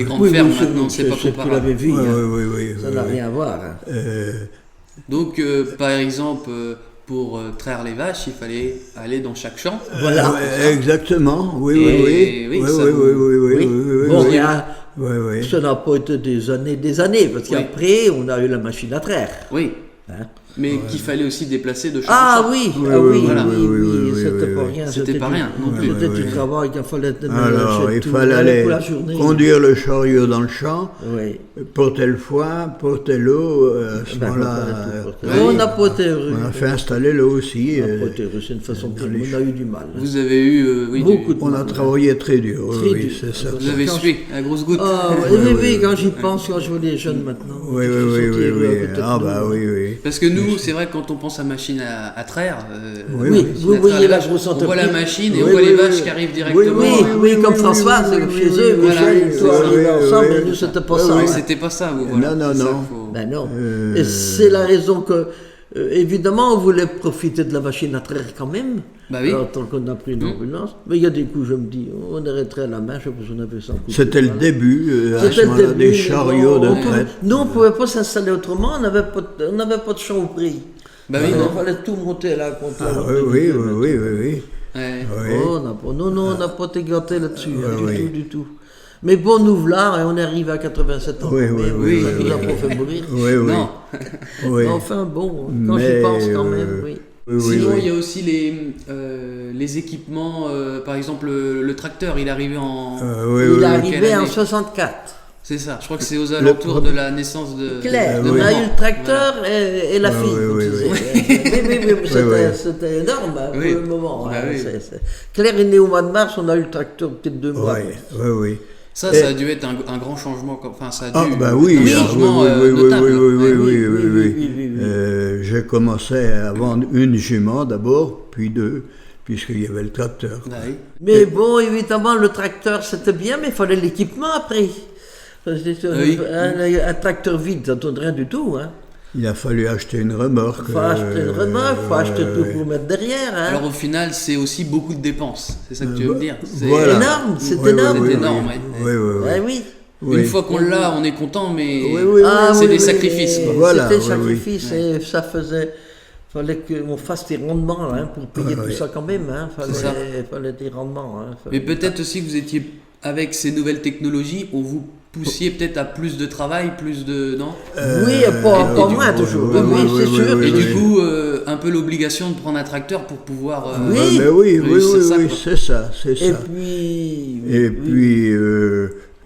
[SPEAKER 1] grandes
[SPEAKER 2] Oui,
[SPEAKER 1] fermes
[SPEAKER 2] c'est-
[SPEAKER 1] maintenant, c'est pas
[SPEAKER 2] tu
[SPEAKER 1] comparable.
[SPEAKER 2] l'avais vu. hein.
[SPEAKER 3] Oui.
[SPEAKER 2] Ça n'a rien à voir. Hein.
[SPEAKER 1] Donc, par exemple, pour traire les vaches, il fallait aller dans chaque champ.
[SPEAKER 2] Voilà.
[SPEAKER 3] Exactement. Oui.
[SPEAKER 1] ça vous-
[SPEAKER 2] Bon, il y a-
[SPEAKER 3] Oui.
[SPEAKER 2] ça n'a pas été des années, parce
[SPEAKER 1] Oui.
[SPEAKER 2] qu'après, on a eu la machine à traire.
[SPEAKER 1] Oui.
[SPEAKER 2] Hein.
[SPEAKER 1] Mais qu'il fallait aussi déplacer de champ en
[SPEAKER 2] Ah
[SPEAKER 1] champ.
[SPEAKER 2] oui,
[SPEAKER 3] Oui,
[SPEAKER 2] ah
[SPEAKER 3] oui,
[SPEAKER 2] oui,
[SPEAKER 1] voilà.
[SPEAKER 2] c'était pas rien.
[SPEAKER 1] C'était pas rien non plus.
[SPEAKER 2] C'était
[SPEAKER 3] Oui,
[SPEAKER 2] du travail qu'il fallait
[SPEAKER 3] Alors, il
[SPEAKER 2] tout
[SPEAKER 3] fallait
[SPEAKER 2] aller
[SPEAKER 3] aller
[SPEAKER 2] pour la journée.
[SPEAKER 3] conduire le chariot dans le champ,
[SPEAKER 2] Oui.
[SPEAKER 3] porter le foin, porter l'eau. À ce
[SPEAKER 2] Ben,
[SPEAKER 3] moment-là,
[SPEAKER 2] on n'a pas été heureux.
[SPEAKER 3] on a fait installer l'eau aussi.
[SPEAKER 2] On n'a pas été heureux, c'est une façon
[SPEAKER 3] dans
[SPEAKER 2] que
[SPEAKER 3] les
[SPEAKER 2] on a eu du mal.
[SPEAKER 1] Vous avez eu
[SPEAKER 2] Beaucoup de
[SPEAKER 3] On a
[SPEAKER 2] mal.
[SPEAKER 3] travaillé très dur,
[SPEAKER 2] Très
[SPEAKER 3] oui,
[SPEAKER 2] dur.
[SPEAKER 3] c'est ça.
[SPEAKER 1] Vous avez sué à grosses gouttes.
[SPEAKER 2] Ah, oui, quand j'y pense, quand je vois les jeunes maintenant.
[SPEAKER 3] Oui.
[SPEAKER 2] qui sont heureux à côté de
[SPEAKER 3] Ah
[SPEAKER 2] nous.
[SPEAKER 3] bah oui.
[SPEAKER 1] Parce que nous, c'est vrai que quand on pense à machine à traire,
[SPEAKER 3] Oui,
[SPEAKER 2] Oui,
[SPEAKER 1] machine
[SPEAKER 2] vous
[SPEAKER 1] à traire
[SPEAKER 2] voyez
[SPEAKER 1] les
[SPEAKER 2] la
[SPEAKER 1] vaches,
[SPEAKER 2] grosse
[SPEAKER 1] On voit la
[SPEAKER 2] entreprise.
[SPEAKER 1] machine et on
[SPEAKER 3] Oui,
[SPEAKER 1] voit
[SPEAKER 3] oui,
[SPEAKER 1] les
[SPEAKER 3] oui,
[SPEAKER 1] vaches
[SPEAKER 3] oui.
[SPEAKER 1] qui arrivent directement.
[SPEAKER 2] Oui, comme François, c'est chez eux,
[SPEAKER 1] voilà,
[SPEAKER 2] Michel,
[SPEAKER 1] c'est
[SPEAKER 2] toi,
[SPEAKER 1] ça.
[SPEAKER 2] arrivés ensemble,
[SPEAKER 3] Oui,
[SPEAKER 2] mais
[SPEAKER 3] oui.
[SPEAKER 2] nous, c'était pas
[SPEAKER 3] Oui,
[SPEAKER 2] ça.
[SPEAKER 3] oui.
[SPEAKER 2] hein.
[SPEAKER 1] C'était pas ça, vous. Voilà.
[SPEAKER 3] Non,
[SPEAKER 1] C'est ça,
[SPEAKER 3] non.
[SPEAKER 1] faut-
[SPEAKER 2] Ben non. Et c'est la raison que, évidemment, on voulait profiter de la machine à traire quand même.
[SPEAKER 1] Bah oui.
[SPEAKER 2] Alors, tant qu'on a pris une ambulance. Mais il y a des coups, je me dis, on arrêterait la main, je sais pas si on avait 100 coups.
[SPEAKER 3] C'était le début, à ce
[SPEAKER 2] C'était le
[SPEAKER 3] moment-là,
[SPEAKER 2] début,
[SPEAKER 3] des
[SPEAKER 2] mais
[SPEAKER 3] chariots
[SPEAKER 2] bon,
[SPEAKER 3] de traite.
[SPEAKER 2] Nous, on ne pouvait pas s'installer autrement, on n'avait pas de champ au prix.
[SPEAKER 1] Bah oui, non.
[SPEAKER 2] Il fallait tout monter là contre
[SPEAKER 3] Ah, oui.
[SPEAKER 1] Ouais.
[SPEAKER 3] Oui.
[SPEAKER 2] Oh, on n'a pas été gâtés là-dessus,
[SPEAKER 3] oui.
[SPEAKER 2] du tout. Mais bon, nous voilà, et on est arrivé à 87 ans.
[SPEAKER 3] Oui,
[SPEAKER 2] Mais
[SPEAKER 3] oui,
[SPEAKER 2] ça
[SPEAKER 3] oui,
[SPEAKER 2] nous a
[SPEAKER 3] oui,
[SPEAKER 2] pas fait mourir.
[SPEAKER 3] Oui, oui.
[SPEAKER 1] Non.
[SPEAKER 3] oui.
[SPEAKER 2] Mais enfin, bon, quand j'y
[SPEAKER 3] Mais,
[SPEAKER 2] pense quand même, oui.
[SPEAKER 3] Oui,
[SPEAKER 1] Sinon,
[SPEAKER 3] oui.
[SPEAKER 1] il y a aussi les équipements. Par exemple, le tracteur, il est arrivé en.
[SPEAKER 3] Oui,
[SPEAKER 2] Il est
[SPEAKER 3] oui.
[SPEAKER 2] arrivé
[SPEAKER 1] Quelle
[SPEAKER 2] en
[SPEAKER 1] année
[SPEAKER 2] 64.
[SPEAKER 1] C'est ça. Je crois que c'est aux alentours de la naissance de.
[SPEAKER 2] Claire,
[SPEAKER 1] de
[SPEAKER 2] on a
[SPEAKER 1] maman.
[SPEAKER 2] eu le tracteur et la fille,
[SPEAKER 3] oui,
[SPEAKER 2] comme
[SPEAKER 3] oui,
[SPEAKER 2] tu
[SPEAKER 3] oui.
[SPEAKER 2] disais. Oui,
[SPEAKER 3] oui.
[SPEAKER 2] c'était énorme hein,
[SPEAKER 1] Oui.
[SPEAKER 2] pour le moment.
[SPEAKER 1] Bah
[SPEAKER 2] hein,
[SPEAKER 1] oui.
[SPEAKER 2] Claire est née au mois de mars, on a eu le tracteur peut-être 2 mois.
[SPEAKER 3] Oui.
[SPEAKER 1] Ça a dû être un grand changement. Enfin, ça a dû.
[SPEAKER 3] Ah, bah oui,
[SPEAKER 1] un
[SPEAKER 3] oui,
[SPEAKER 1] changement
[SPEAKER 3] oui,
[SPEAKER 1] notable.
[SPEAKER 3] oui. J'ai commencé à vendre une jument d'abord, puis deux, puisqu'il y avait le tracteur.
[SPEAKER 1] Ah oui.
[SPEAKER 2] Mais bon, évidemment, le tracteur, c'était bien, mais il fallait l'équipement après.
[SPEAKER 1] Oui.
[SPEAKER 2] Un tracteur vide, ça ne donne rien du tout. Hein.
[SPEAKER 3] Il a fallu acheter une remorque.
[SPEAKER 2] Il faut acheter une remorque, il faut acheter tout pour mettre derrière. Hein.
[SPEAKER 1] Alors au final, c'est aussi beaucoup de dépenses. C'est ça que tu veux me dire. C'est
[SPEAKER 3] voilà.
[SPEAKER 2] Énorme, c'est
[SPEAKER 3] Oui,
[SPEAKER 2] énorme.
[SPEAKER 1] C'est énorme, ouais.
[SPEAKER 3] Oui.
[SPEAKER 2] Ah oui.
[SPEAKER 1] Une fois qu'on l'a, on est content, mais
[SPEAKER 2] Ah,
[SPEAKER 1] c'est
[SPEAKER 2] oui,
[SPEAKER 1] des
[SPEAKER 2] oui,
[SPEAKER 1] sacrifices.
[SPEAKER 2] mais
[SPEAKER 1] quoi.
[SPEAKER 3] Voilà,
[SPEAKER 2] c'était
[SPEAKER 3] oui, oui.
[SPEAKER 2] sacrifice et ça faisait. Fallait qu'on fasse des rendements hein, pour payer tout ça quand même. Hein.
[SPEAKER 1] C'est ça.
[SPEAKER 2] Fallait des rendements. Hein.
[SPEAKER 1] Mais peut-être aussi que vous étiez, avec ces nouvelles technologies, on vous poussiez peut-être à plus de travail, plus de. Non
[SPEAKER 2] Oui, pas
[SPEAKER 1] du
[SPEAKER 2] moins
[SPEAKER 1] coup,
[SPEAKER 2] toujours.
[SPEAKER 3] oui,
[SPEAKER 2] Oui,
[SPEAKER 3] oui,
[SPEAKER 2] c'est
[SPEAKER 3] oui,
[SPEAKER 2] sûr.
[SPEAKER 3] oui,
[SPEAKER 1] Et
[SPEAKER 3] oui.
[SPEAKER 1] du coup, un peu l'obligation de prendre un tracteur pour pouvoir.
[SPEAKER 2] Oui.
[SPEAKER 3] Mais oui,
[SPEAKER 1] réussir ça, quoi.
[SPEAKER 3] c'est ça, c'est ça.
[SPEAKER 2] Et puis.
[SPEAKER 3] Et
[SPEAKER 2] oui.
[SPEAKER 3] puis,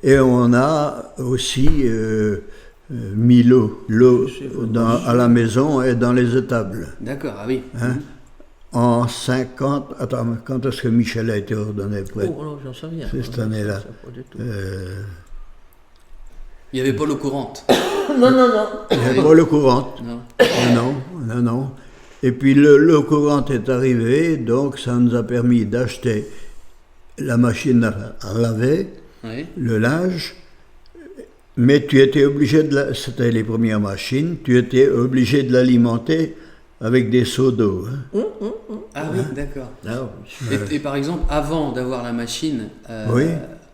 [SPEAKER 3] et on a aussi mis l'eau à la maison et dans les étables.
[SPEAKER 1] D'accord, ah oui.
[SPEAKER 3] Hein. En 50, attends, quand est-ce que Michel a été ordonné prêtre?
[SPEAKER 2] Oh, non, j'en sais rien.
[SPEAKER 3] C'est cette année-là.
[SPEAKER 2] Je sais pas du tout.
[SPEAKER 1] Il n'y avait pas l'eau courante.
[SPEAKER 2] Non.
[SPEAKER 3] Il n'y avait pas l'eau courante.
[SPEAKER 1] Non.
[SPEAKER 3] Non. Et puis l'eau courante est arrivée, donc ça nous a permis d'acheter la machine à laver,
[SPEAKER 1] Oui.
[SPEAKER 3] le linge, mais tu étais obligé c'était les premières machines, tu étais obligé de l'alimenter avec des seaux d'eau. Hein.
[SPEAKER 1] Ah oui, d'accord.
[SPEAKER 2] Non.
[SPEAKER 1] Et par exemple, avant d'avoir la machine
[SPEAKER 3] Oui.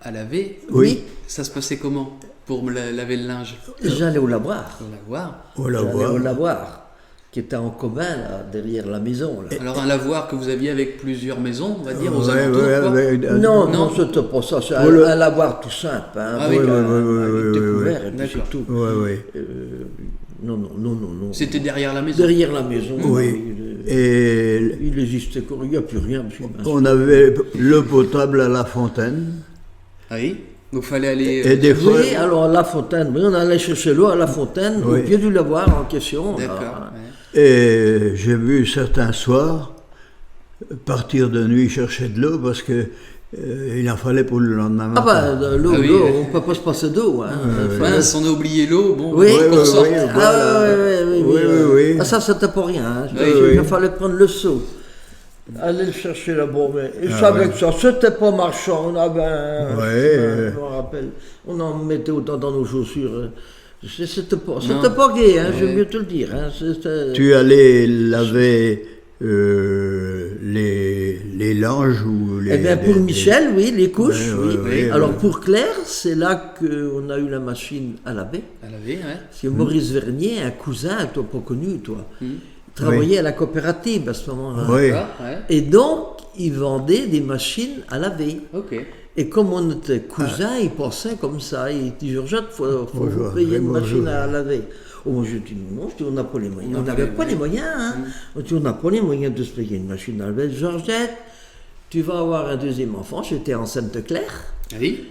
[SPEAKER 1] à laver,
[SPEAKER 3] Oui.
[SPEAKER 1] ça se passait comment pour laver le linge?
[SPEAKER 2] J'allais au lavoir.
[SPEAKER 1] Pour lavoir.
[SPEAKER 3] Au
[SPEAKER 2] J'allais
[SPEAKER 3] lavoir.
[SPEAKER 2] au lavoir, qui était en commun, là, derrière la maison. Là.
[SPEAKER 1] Alors un lavoir que vous aviez avec plusieurs maisons, on va dire, aux
[SPEAKER 3] Ouais,
[SPEAKER 1] alentours,
[SPEAKER 3] ouais,
[SPEAKER 1] quoi.
[SPEAKER 3] ouais,
[SPEAKER 2] Non,
[SPEAKER 1] non.
[SPEAKER 2] c'était pas ça. C'est
[SPEAKER 3] Pour le-
[SPEAKER 2] un lavoir tout simple. Hein,
[SPEAKER 1] Ah oui,
[SPEAKER 2] avec
[SPEAKER 1] oui,
[SPEAKER 2] avec des
[SPEAKER 3] oui,
[SPEAKER 2] couverts et puis
[SPEAKER 1] D'accord.
[SPEAKER 2] c'est tout.
[SPEAKER 3] Oui.
[SPEAKER 2] Non.
[SPEAKER 1] C'était derrière la maison.
[SPEAKER 2] Derrière la maison.
[SPEAKER 3] Oui. Et
[SPEAKER 2] Il existait quoi. Il n'y a plus rien. Monsieur.
[SPEAKER 3] on avait l'eau potable à la fontaine.
[SPEAKER 1] Ah oui. Donc fallait aller.
[SPEAKER 3] Et des fois,
[SPEAKER 2] Oui, alors à la fontaine, oui, on allait chercher l'eau à la fontaine,
[SPEAKER 3] Oui.
[SPEAKER 2] au pied du lavoir en question.
[SPEAKER 1] D'accord.
[SPEAKER 2] là.
[SPEAKER 1] ouais.
[SPEAKER 3] et j'ai vu certains soirs partir de nuit chercher de l'eau parce que il en fallait pour le lendemain
[SPEAKER 2] Ah
[SPEAKER 3] matin.
[SPEAKER 2] bah, l'eau,
[SPEAKER 1] Ah oui,
[SPEAKER 2] l'eau,
[SPEAKER 1] ouais.
[SPEAKER 2] on ne peut pas se passer d'eau. Hein.
[SPEAKER 1] Mince, on a oublié l'eau. Bon,
[SPEAKER 2] Oui.
[SPEAKER 1] faut qu'on
[SPEAKER 3] Oui,
[SPEAKER 1] sorte.
[SPEAKER 3] oui,
[SPEAKER 2] Ah
[SPEAKER 3] voilà.
[SPEAKER 2] oui. Ah, ça, c'était pas rien. Hein.
[SPEAKER 3] Oui.
[SPEAKER 2] Il fallait prendre le seau. Aller le chercher là-bas. Mais je
[SPEAKER 3] Ah,
[SPEAKER 2] savais
[SPEAKER 3] ouais.
[SPEAKER 2] que ça, c'était pas marchand. On avait
[SPEAKER 3] Ouais.
[SPEAKER 2] je me rappelle. On en mettait autant dans nos chaussures. C'était
[SPEAKER 1] Non.
[SPEAKER 2] pas gai, hein, je vais
[SPEAKER 1] Ouais.
[SPEAKER 2] mieux te le dire. Hein. C'était-
[SPEAKER 3] Tu allais laver les langes ou les...
[SPEAKER 2] Eh bien, pour Michel, oui, les couches,
[SPEAKER 3] Ouais,
[SPEAKER 2] oui.
[SPEAKER 3] ouais,
[SPEAKER 2] Alors,
[SPEAKER 3] ouais.
[SPEAKER 2] pour Claire, c'est là qu'on a eu la machine à laver.
[SPEAKER 1] À laver, ouais.
[SPEAKER 2] C'est Maurice Vernier, un cousin, toi, pas connu, toi.
[SPEAKER 1] Hmm.
[SPEAKER 2] Il travaillait à la coopérative à ce moment-là.
[SPEAKER 3] Oui.
[SPEAKER 1] D'accord, ouais.
[SPEAKER 2] Et donc, il vendait des machines à laver.
[SPEAKER 1] Ok.
[SPEAKER 2] Et comme on était cousins, il pensait comme ça. Il dit, Georgette, il faut vous
[SPEAKER 3] Bonjour,
[SPEAKER 2] payer
[SPEAKER 3] oui,
[SPEAKER 2] une machine
[SPEAKER 3] bonjour.
[SPEAKER 2] à laver. Oh, moi, je dis, non, je dis, on n'a pas les moyens.
[SPEAKER 1] On
[SPEAKER 2] On
[SPEAKER 1] n'a
[SPEAKER 2] n'avait
[SPEAKER 1] pas
[SPEAKER 2] pas
[SPEAKER 1] les
[SPEAKER 2] les moyens. Hein. On dit, on n'a pas les moyens de se payer une machine à laver. Georgette, tu vas avoir un deuxième enfant. J'étais enceinte de Claire.
[SPEAKER 1] Ah oui.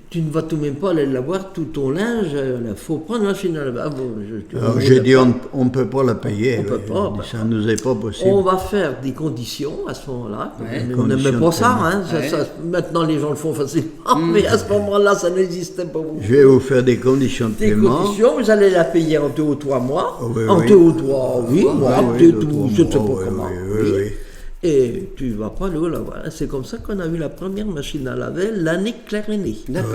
[SPEAKER 2] Tu ne vas tout de même pas aller lavoir tout ton linge. Il faut prendre une machine à laver. Ah bon,
[SPEAKER 3] Alors j'ai dit on ne peut pas la payer.
[SPEAKER 2] On peut pas, bah.
[SPEAKER 3] Ça nous est pas possible.
[SPEAKER 2] On va faire des conditions à ce moment-là.
[SPEAKER 1] Ouais.
[SPEAKER 2] Mais on n'aimait
[SPEAKER 3] Conditions
[SPEAKER 2] pas
[SPEAKER 3] de
[SPEAKER 2] ça, hein.
[SPEAKER 1] paiement.
[SPEAKER 2] Ça, maintenant les gens le font facilement, mais à ce moment-là, ça n'existait pas beaucoup.
[SPEAKER 3] Je vais vous faire des conditions de
[SPEAKER 2] Des
[SPEAKER 3] paiement.
[SPEAKER 2] conditions, vous allez la payer en 2 ou 3 mois.
[SPEAKER 3] Oh, oui,
[SPEAKER 2] en
[SPEAKER 3] oui.
[SPEAKER 2] 2 ou 3, oui, mois,
[SPEAKER 3] Oui,
[SPEAKER 2] peut-être,
[SPEAKER 3] de
[SPEAKER 2] ou
[SPEAKER 3] tout
[SPEAKER 2] je ne sais pas
[SPEAKER 3] mois,
[SPEAKER 2] comment.
[SPEAKER 3] oui.
[SPEAKER 2] oui. Et tu vas pas le lavoir. C'est comme ça qu'on a eu la première machine à laver l'année que Claire est née.
[SPEAKER 1] D'accord.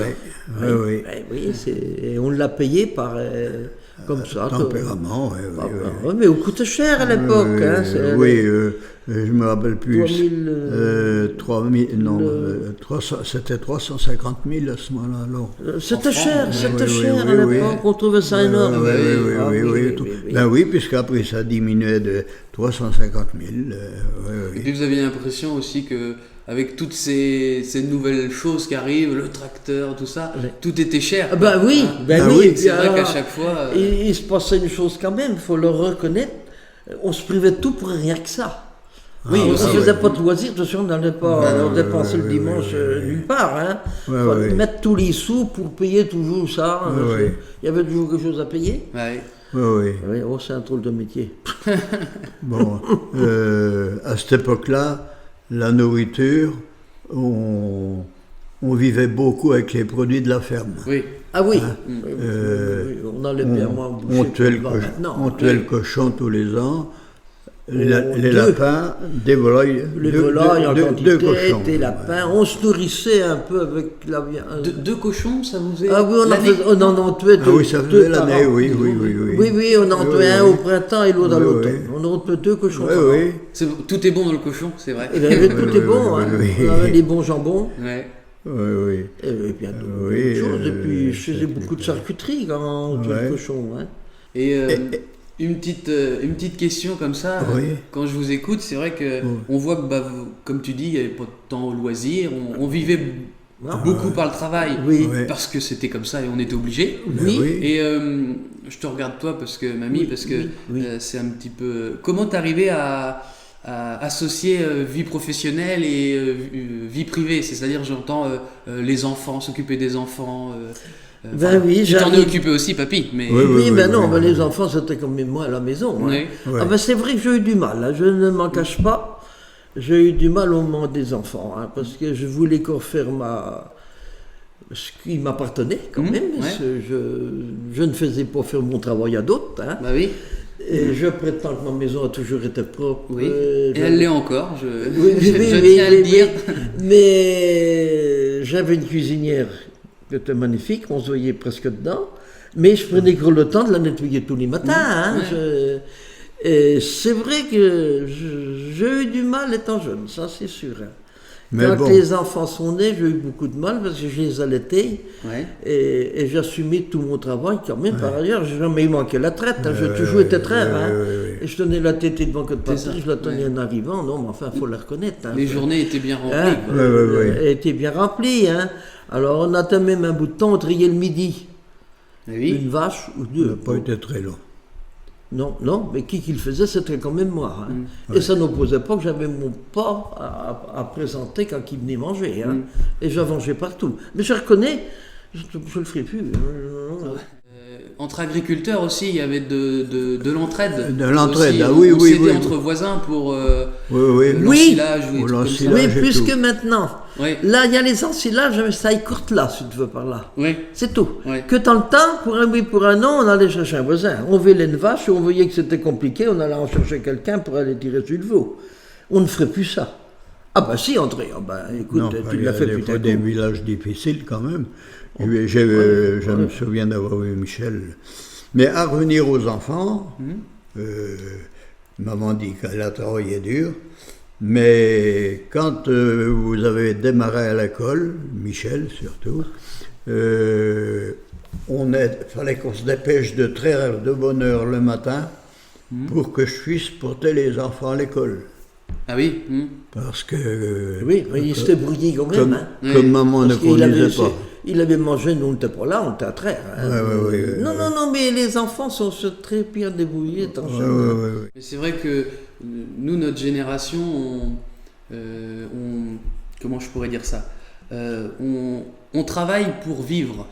[SPEAKER 3] Oui.
[SPEAKER 2] Oui, et on l'a payé par comme ça.
[SPEAKER 3] Tempérament, oui.
[SPEAKER 2] Mais on coûtait cher à l'époque.
[SPEAKER 3] Je me rappelle plus.
[SPEAKER 2] 3000,
[SPEAKER 3] c'était 350 000 à ce moment-là. Alors.
[SPEAKER 2] C'était cher à l'époque. On trouvait ça énorme.
[SPEAKER 3] Oui, puisqu'après ça diminuait de 350 000.
[SPEAKER 1] Et puis vous avez l'impression aussi que avec toutes ces nouvelles choses qui arrivent, le tracteur, tout ça, tout était cher.
[SPEAKER 2] Oui.
[SPEAKER 1] C'est vrai qu'à chaque fois...
[SPEAKER 2] Il se passait une chose quand même, il faut le reconnaître, on se privait de tout pour rien que ça. On ne faisait pas de loisirs, de toute façon, on n'allait pas dépenser le dimanche nulle part. Il fallait mettre tous les sous pour payer toujours ça. Il y avait toujours quelque chose à payer.
[SPEAKER 3] Oui.
[SPEAKER 2] C'est un drôle de métier.
[SPEAKER 3] Bon, à cette époque-là, la nourriture, on vivait beaucoup avec les produits de la ferme.
[SPEAKER 1] Oui.
[SPEAKER 2] Ah oui. On allait bien moins boucher.
[SPEAKER 3] On tuait le cochon tous les ans. Les lapins, des volailles,
[SPEAKER 2] les volailles en quantité,
[SPEAKER 3] cochons.
[SPEAKER 2] Des lapins. On se nourrissait un peu avec la viande.
[SPEAKER 1] Deux cochons, ça vous faisait
[SPEAKER 2] on en tuait deux.
[SPEAKER 3] Ah oui, ça faisait l'année, oui.
[SPEAKER 2] Oui, on en tuait un au printemps et l'autre à l'automne. On en tuait deux cochons.
[SPEAKER 1] Tout est bon dans le cochon, c'est vrai.
[SPEAKER 2] Tout est bon. On avait des bons jambons.
[SPEAKER 3] Oui.
[SPEAKER 2] Et bien d'autres choses. Et puis je faisais beaucoup de charcuterie quand on tuait le cochon.
[SPEAKER 1] Et une petite question comme ça, quand je vous écoute, c'est vrai que on voit que, comme tu dis, il n'y avait pas de temps au loisir, on vivait beaucoup par le travail, parce que c'était comme ça et on était obligé. Et je te regarde toi, parce que c'est un petit peu... Comment t'arrivais à associer vie professionnelle et vie privée, c'est-à-dire j'entends les enfants, s'occuper des enfants... tu t'en es occupé aussi, papy, mais...
[SPEAKER 2] les enfants, c'était comme moi à la maison. C'est vrai que j'ai eu du mal, je ne m'en cache pas. J'ai eu du mal au moment des enfants, parce que je voulais qu'on fasse ce qui m'appartenait quand même. Je ne faisais pas faire mon travail à d'autres. Et je prétends que ma maison a toujours été propre.
[SPEAKER 1] Et elle l'est encore, je tiens à le dire.
[SPEAKER 2] Mais j'avais une cuisinière qui était magnifique, on se voyait presque dedans, mais je prenais gros le temps de la nettoyer tous les matins. Et c'est vrai que j'ai eu du mal étant jeune, ça c'est sûr. Quand les enfants sont nés, j'ai eu beaucoup de mal parce que je les allaitais et j'assumais tout mon travail quand même. Par ailleurs, j'ai jamais manqué la traite, j'ai toujours été traire. Et je tenais la tête devant que de passer, je la tenais en arrivant. Non, mais enfin, il faut la reconnaître.
[SPEAKER 1] Les journées étaient bien remplies.
[SPEAKER 2] Elles étaient bien remplies. Alors, on attend même un bout de temps, on triait le midi. Une vache ou deux.
[SPEAKER 3] Ça n'a pas été très long.
[SPEAKER 2] Non, mais qui le faisait, c'était quand même moi. Et ça n'opposait pas que j'avais mon porc à présenter quand il venait manger. Et j'en mangeais partout. Mais je reconnais, je ne le ferai plus.
[SPEAKER 1] Entre agriculteurs aussi, il y avait de l'entraide.
[SPEAKER 3] De l'entraide,
[SPEAKER 1] on s'aidait entre voisins pour l'ensilage.
[SPEAKER 2] Oui, plus que maintenant. Là, il y a les ensilages, mais ça y courte là, si tu veux par là. C'est tout. Que dans le temps, pour un oui, pour un non, on allait chercher un voisin. On vélait une vache, et on voyait que c'était compliqué, on allait en chercher quelqu'un pour aller tirer sur le veau. On ne ferait plus ça. Ah bah si, André, écoute, tu l'as fait plus tard.
[SPEAKER 3] Il y a des villages difficiles quand même. Je me souviens d'avoir eu Michel. Mais à revenir aux enfants, maman dit qu'elle a travaillé dur, mais quand vous avez démarré à l'école, Michel surtout, fallait qu'on se dépêche de très de bonne heure le matin pour que je puisse porter les enfants à l'école.
[SPEAKER 1] Ah oui.
[SPEAKER 3] Parce que...
[SPEAKER 2] il s'était brouillé quand même.
[SPEAKER 3] Comme maman ne conduisait pas.
[SPEAKER 2] Il avait mangé, nous on n'était pas là, on était à traire. Non, mais les enfants sont très bien débrouillés.
[SPEAKER 1] Mais c'est vrai que nous, notre génération, comment je pourrais dire ça, on travaille pour vivre.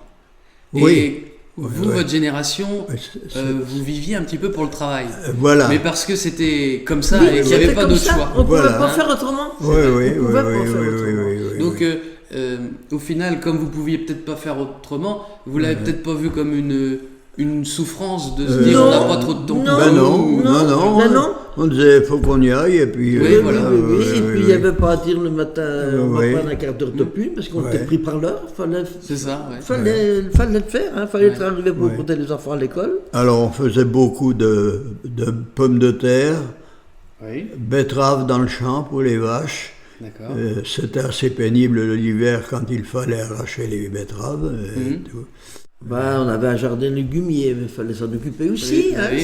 [SPEAKER 1] Et vous, votre génération, vous viviez un petit peu pour le travail. Mais parce que c'était comme ça et qu'il n'y avait pas d'autre choix.
[SPEAKER 2] On ne pouvait pas faire autrement.
[SPEAKER 1] Donc, au final, comme vous pouviez peut-être pas faire autrement, vous l'avez peut-être pas vu comme une souffrance de se dire on n'a pas trop de temps.
[SPEAKER 2] Non.
[SPEAKER 3] On disait, il faut qu'on y aille, et puis...
[SPEAKER 1] Oui, voilà.
[SPEAKER 2] Oui. Et puis il n'y avait pas à dire le matin, on va
[SPEAKER 3] Oui.
[SPEAKER 2] prendre un quart d'heure de plus, parce qu'on était pris par l'heure.
[SPEAKER 1] C'est ça, ouais.
[SPEAKER 2] Fallait le faire, hein. Fallait être arrivé pour porter les enfants à l'école.
[SPEAKER 3] Alors, on faisait beaucoup de pommes de terre,
[SPEAKER 1] Oui,
[SPEAKER 3] betteraves dans le champ pour les vaches.
[SPEAKER 1] d'accord.
[SPEAKER 3] C'était assez pénible l'hiver quand il fallait arracher les betteraves. Et tout.
[SPEAKER 2] Ben, on avait un jardin légumier, mais il fallait s'en occuper aussi.
[SPEAKER 1] Oui,
[SPEAKER 2] Hein.
[SPEAKER 1] oui,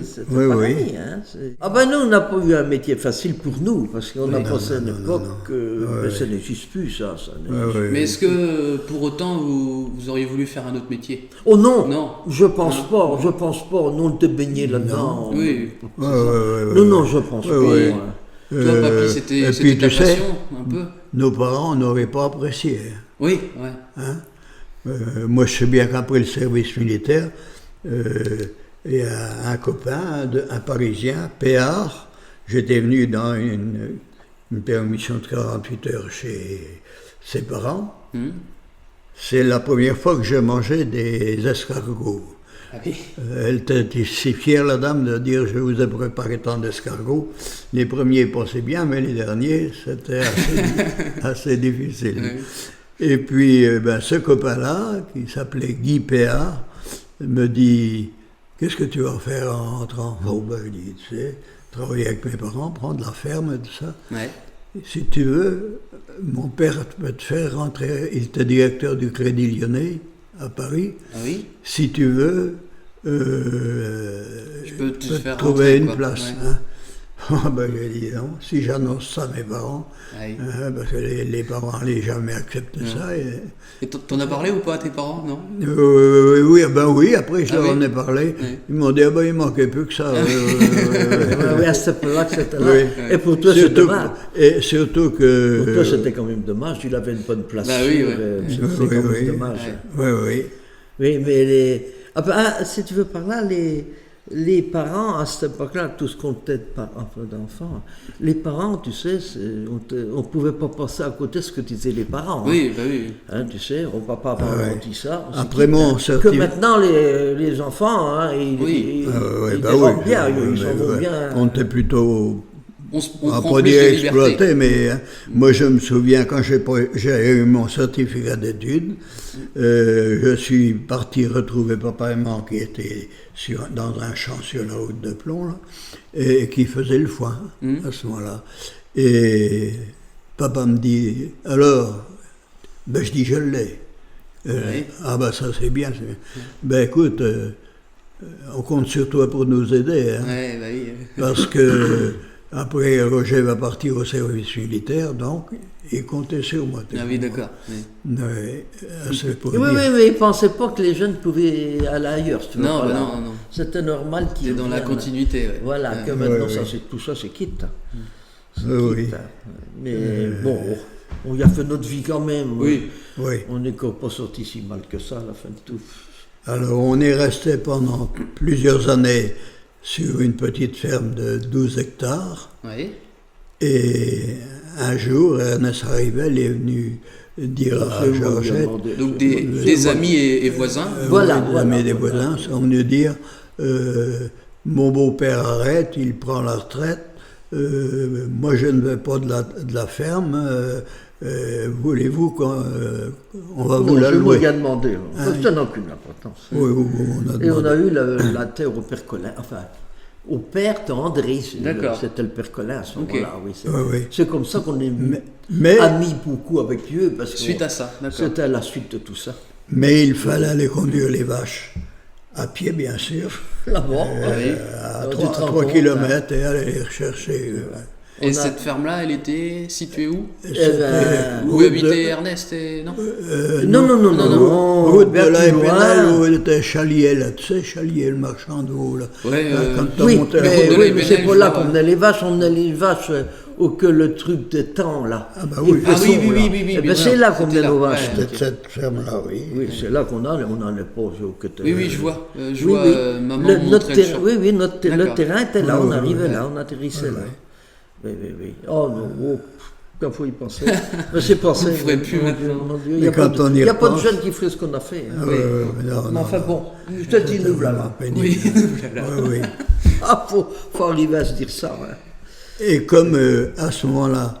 [SPEAKER 2] C'était
[SPEAKER 3] oui.
[SPEAKER 2] pareil.
[SPEAKER 3] Oui.
[SPEAKER 2] Hein. Ah ben nous, on n'a pas eu un métier facile pour nous, parce qu'on a passé une époque, mais ça n'existe plus, ça.
[SPEAKER 3] Ouais, ouais.
[SPEAKER 1] Mais est-ce que pour autant vous auriez voulu faire un autre métier?
[SPEAKER 2] Oh non,
[SPEAKER 1] Non.
[SPEAKER 2] je pense pas. Nous, on était baignés là-dedans.
[SPEAKER 1] Oui.
[SPEAKER 2] Non, je pense pas.
[SPEAKER 3] ouais.
[SPEAKER 2] Ouais.
[SPEAKER 1] Toi, papy,
[SPEAKER 3] et
[SPEAKER 1] c'était
[SPEAKER 3] puis,
[SPEAKER 1] ta
[SPEAKER 3] tu sais,
[SPEAKER 1] passion, un peu?
[SPEAKER 3] nos parents n'auraient pas apprécié.
[SPEAKER 1] Oui, ouais.
[SPEAKER 3] Hein. Moi, je sais bien qu'après le service militaire, il y a un copain, un Parisien, Péard, j'étais venu dans une permission de 48 heures chez ses parents. C'est la première fois que j'ai mangé des escargots.
[SPEAKER 1] Ah oui.
[SPEAKER 3] Elle était si fière, la dame, de dire « je vous ai préparé tant d'escargots ». Les premiers passaient bien, mais les derniers, c'était assez difficile.
[SPEAKER 1] Oui.
[SPEAKER 3] Et puis, ce copain-là, qui s'appelait Guy Péard, me dit « qu'est-ce que tu vas faire en rentrant ?» Bon, je dis « tu sais, travailler avec mes parents, prendre la ferme et tout ça.
[SPEAKER 1] Ouais.
[SPEAKER 3] Si tu veux, mon père peut te faire rentrer, il était directeur du Crédit Lyonnais à Paris.
[SPEAKER 1] Ah oui.
[SPEAKER 3] Si tu veux,
[SPEAKER 1] Je peux te faire
[SPEAKER 3] trouver
[SPEAKER 1] rentrer,
[SPEAKER 3] une
[SPEAKER 1] quoi.
[SPEAKER 3] place.
[SPEAKER 1] Ouais.
[SPEAKER 3] Hein. J'ai dit non, si j'annonce ça à mes parents,
[SPEAKER 1] Ouais.
[SPEAKER 3] parce que les parents n'allaient jamais accepter ça.
[SPEAKER 1] Et t'en as parlé ou pas à tes parents, non?
[SPEAKER 3] Oui, après je leur en ai parlé.
[SPEAKER 1] Ouais.
[SPEAKER 3] Ils m'ont dit, il manquait plus que ça.
[SPEAKER 2] Oui, à cette époque-là, c'était là.
[SPEAKER 3] Oui.
[SPEAKER 2] Et pour toi, c'est
[SPEAKER 3] Surtout,
[SPEAKER 2] dommage.
[SPEAKER 3] et surtout que...
[SPEAKER 2] Pour toi, c'était quand même dommage. Tu avais une bonne place.
[SPEAKER 1] Bah oui, ouais.
[SPEAKER 2] C'était
[SPEAKER 3] Oui,
[SPEAKER 2] quand même
[SPEAKER 3] oui.
[SPEAKER 2] dommage.
[SPEAKER 1] Ouais.
[SPEAKER 3] Oui.
[SPEAKER 2] Oui, mais si tu veux par là, les parents, à cette époque-là, tout ce qu'on était d'enfants, les parents, tu sais, on ne pouvait pas passer à côté de ce que disaient les parents.
[SPEAKER 1] Oui, bah oui.
[SPEAKER 2] Hein, tu sais, on papa dit ça.
[SPEAKER 3] Après mon
[SPEAKER 2] que
[SPEAKER 3] certificat...
[SPEAKER 2] maintenant, les enfants, hein, ils dérobent bien, ils s'en vont bien.
[SPEAKER 3] On était plutôt...
[SPEAKER 1] On
[SPEAKER 3] On va
[SPEAKER 1] prend
[SPEAKER 3] pas
[SPEAKER 1] plus
[SPEAKER 3] dire
[SPEAKER 1] de liberté.
[SPEAKER 3] exploité, mais moi je me souviens quand j'ai eu mon certificat d'études, je suis parti retrouver papa et maman qui étaient dans un champ sur la route de Plomb, là, et qui faisait le foin à ce moment-là. Et papa me dit, alors, je dis je l'ai.
[SPEAKER 1] Oui.
[SPEAKER 3] Ah ça c'est bien. Écoute, on compte sur toi pour nous aider. Hein,
[SPEAKER 1] Ouais, bah oui.
[SPEAKER 3] parce que après, Roger va partir au service militaire, donc il comptait sur moi.
[SPEAKER 1] Ah oui, d'accord. Oui.
[SPEAKER 3] C'est pour
[SPEAKER 2] Oui,
[SPEAKER 3] dire.
[SPEAKER 2] mais ils ne pensaient pas que les jeunes pouvaient aller ailleurs. Si tu veux,
[SPEAKER 1] Non,
[SPEAKER 2] voilà.
[SPEAKER 1] non.
[SPEAKER 2] C'était normal qu'ils
[SPEAKER 1] C'est dans la
[SPEAKER 2] reviennent.
[SPEAKER 1] continuité, ouais.
[SPEAKER 2] Voilà,
[SPEAKER 1] Ouais.
[SPEAKER 2] que maintenant,
[SPEAKER 3] ouais.
[SPEAKER 2] tout ça, c'est quitte. C'est
[SPEAKER 3] Oui.
[SPEAKER 2] quitte, hein. Mais bon, on y a fait notre vie quand même.
[SPEAKER 1] Oui.
[SPEAKER 3] Oui.
[SPEAKER 2] On n'est pas sorti si mal que ça, à la fin de tout.
[SPEAKER 3] Alors, on est resté pendant plusieurs années sur une petite ferme de 12 hectares.
[SPEAKER 1] Oui.
[SPEAKER 3] Et un jour, Ernest Arrivel est venu dire à Georgette,
[SPEAKER 1] Donc des amis et voisins.
[SPEAKER 2] Voilà,
[SPEAKER 3] les amis des voisins sont venus dire mon beau-père arrête, il prend la retraite, moi je ne veux pas de la ferme, voulez-vous qu'on va vous la
[SPEAKER 2] Je
[SPEAKER 3] louer?
[SPEAKER 2] lui ai demandé. Ça n'a aucune importance.
[SPEAKER 3] Oui, on a
[SPEAKER 2] Et on
[SPEAKER 3] demandé.
[SPEAKER 2] a eu la terre au père Colin, enfin, au père d'André.
[SPEAKER 1] D'accord.
[SPEAKER 2] C'était le père Colin à ce
[SPEAKER 1] Ok.
[SPEAKER 2] moment-là. Oui,
[SPEAKER 3] Oui.
[SPEAKER 2] c'est comme ça qu'on est
[SPEAKER 3] Mais,
[SPEAKER 2] amis beaucoup avec Dieu. Parce que
[SPEAKER 1] Suite à ça, d'accord.
[SPEAKER 2] c'était à la suite de tout ça.
[SPEAKER 3] mais il fallait aller conduire les vaches, à pied bien sûr,
[SPEAKER 2] Là-bas,
[SPEAKER 3] à
[SPEAKER 2] tu te
[SPEAKER 3] 3
[SPEAKER 2] rends compte,
[SPEAKER 3] km et aller les rechercher.
[SPEAKER 1] Et cette ferme-là, elle était située où? Où
[SPEAKER 3] route
[SPEAKER 1] habitait
[SPEAKER 3] de-
[SPEAKER 1] Ernest et... Non.
[SPEAKER 2] Non.
[SPEAKER 3] Route de
[SPEAKER 2] Vers
[SPEAKER 3] la
[SPEAKER 2] plus loin.
[SPEAKER 3] Épinal où il était Chalier, là, tu sais, Chalier, le marchand d'eau, là.
[SPEAKER 1] Ouais,
[SPEAKER 3] Quand t'as
[SPEAKER 2] Oui,
[SPEAKER 3] monté la
[SPEAKER 1] route de
[SPEAKER 2] mais
[SPEAKER 1] l'Épinal,
[SPEAKER 2] c'est pour
[SPEAKER 1] je
[SPEAKER 2] là
[SPEAKER 1] vois.
[SPEAKER 2] qu'on menait les vaches. On menait les vaches au que le truc de temps, là.
[SPEAKER 3] Ah bah oui.
[SPEAKER 2] Et
[SPEAKER 1] Ah oui,
[SPEAKER 2] Pesson, là.
[SPEAKER 1] oui,
[SPEAKER 2] Eh ben,
[SPEAKER 1] bien
[SPEAKER 2] c'est
[SPEAKER 1] sûr.
[SPEAKER 2] là qu'on
[SPEAKER 1] C'était
[SPEAKER 2] menait nos
[SPEAKER 1] là,
[SPEAKER 2] vaches.
[SPEAKER 1] ouais.
[SPEAKER 3] C'était cette ferme-là, oui.
[SPEAKER 2] Oui, c'est là qu'on allait. On n'allait pas au que
[SPEAKER 1] Oui, je vois. Je
[SPEAKER 2] Oui,
[SPEAKER 1] vois
[SPEAKER 2] oui.
[SPEAKER 1] maman
[SPEAKER 2] Notre
[SPEAKER 1] montrer le
[SPEAKER 2] terrain,
[SPEAKER 1] champ.
[SPEAKER 2] oui, le
[SPEAKER 1] D'accord.
[SPEAKER 2] terrain était là, on
[SPEAKER 3] Ouais,
[SPEAKER 2] arrivait
[SPEAKER 3] ouais.
[SPEAKER 2] là, on atterrissait là. Oui. Oh non, quand faut y penser. C'est pensé.
[SPEAKER 1] On le ferait plus
[SPEAKER 2] mon
[SPEAKER 1] maintenant.
[SPEAKER 2] Dieu, mon Dieu.
[SPEAKER 3] Mais
[SPEAKER 2] Il n'y a,
[SPEAKER 3] quand on y
[SPEAKER 2] il y a pas de
[SPEAKER 3] repense-
[SPEAKER 2] jeunes qui feraient ce qu'on a fait. Hein.
[SPEAKER 3] Non,
[SPEAKER 2] Mais enfin bon, je te dis, nous
[SPEAKER 3] vraiment
[SPEAKER 2] voilà.
[SPEAKER 3] pénible.
[SPEAKER 1] Oui,
[SPEAKER 3] Oui, oui.
[SPEAKER 2] Ah, faut arriver à se dire ça. Ouais.
[SPEAKER 3] Et comme à ce moment-là,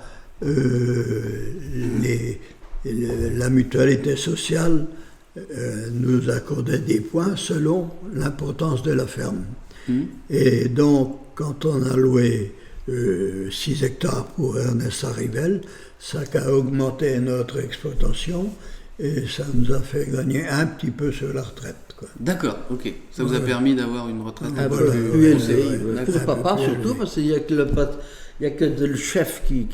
[SPEAKER 3] la mutualité sociale nous accordait des points selon l'importance de la ferme. Et donc, quand on a loué 6 hectares pour Ernest Arrivel, ça a augmenté notre exploitation et ça nous a fait gagner un petit peu sur la retraite, quoi.
[SPEAKER 1] D'accord, ok. Ça vous a permis d'avoir une retraite
[SPEAKER 2] Un
[SPEAKER 3] voilà,
[SPEAKER 2] peu
[SPEAKER 3] ouais,
[SPEAKER 2] plus élevé.
[SPEAKER 3] ouais,
[SPEAKER 2] Pour le papa
[SPEAKER 3] ouais,
[SPEAKER 2] surtout, parce qu'il n'y a que le chef qui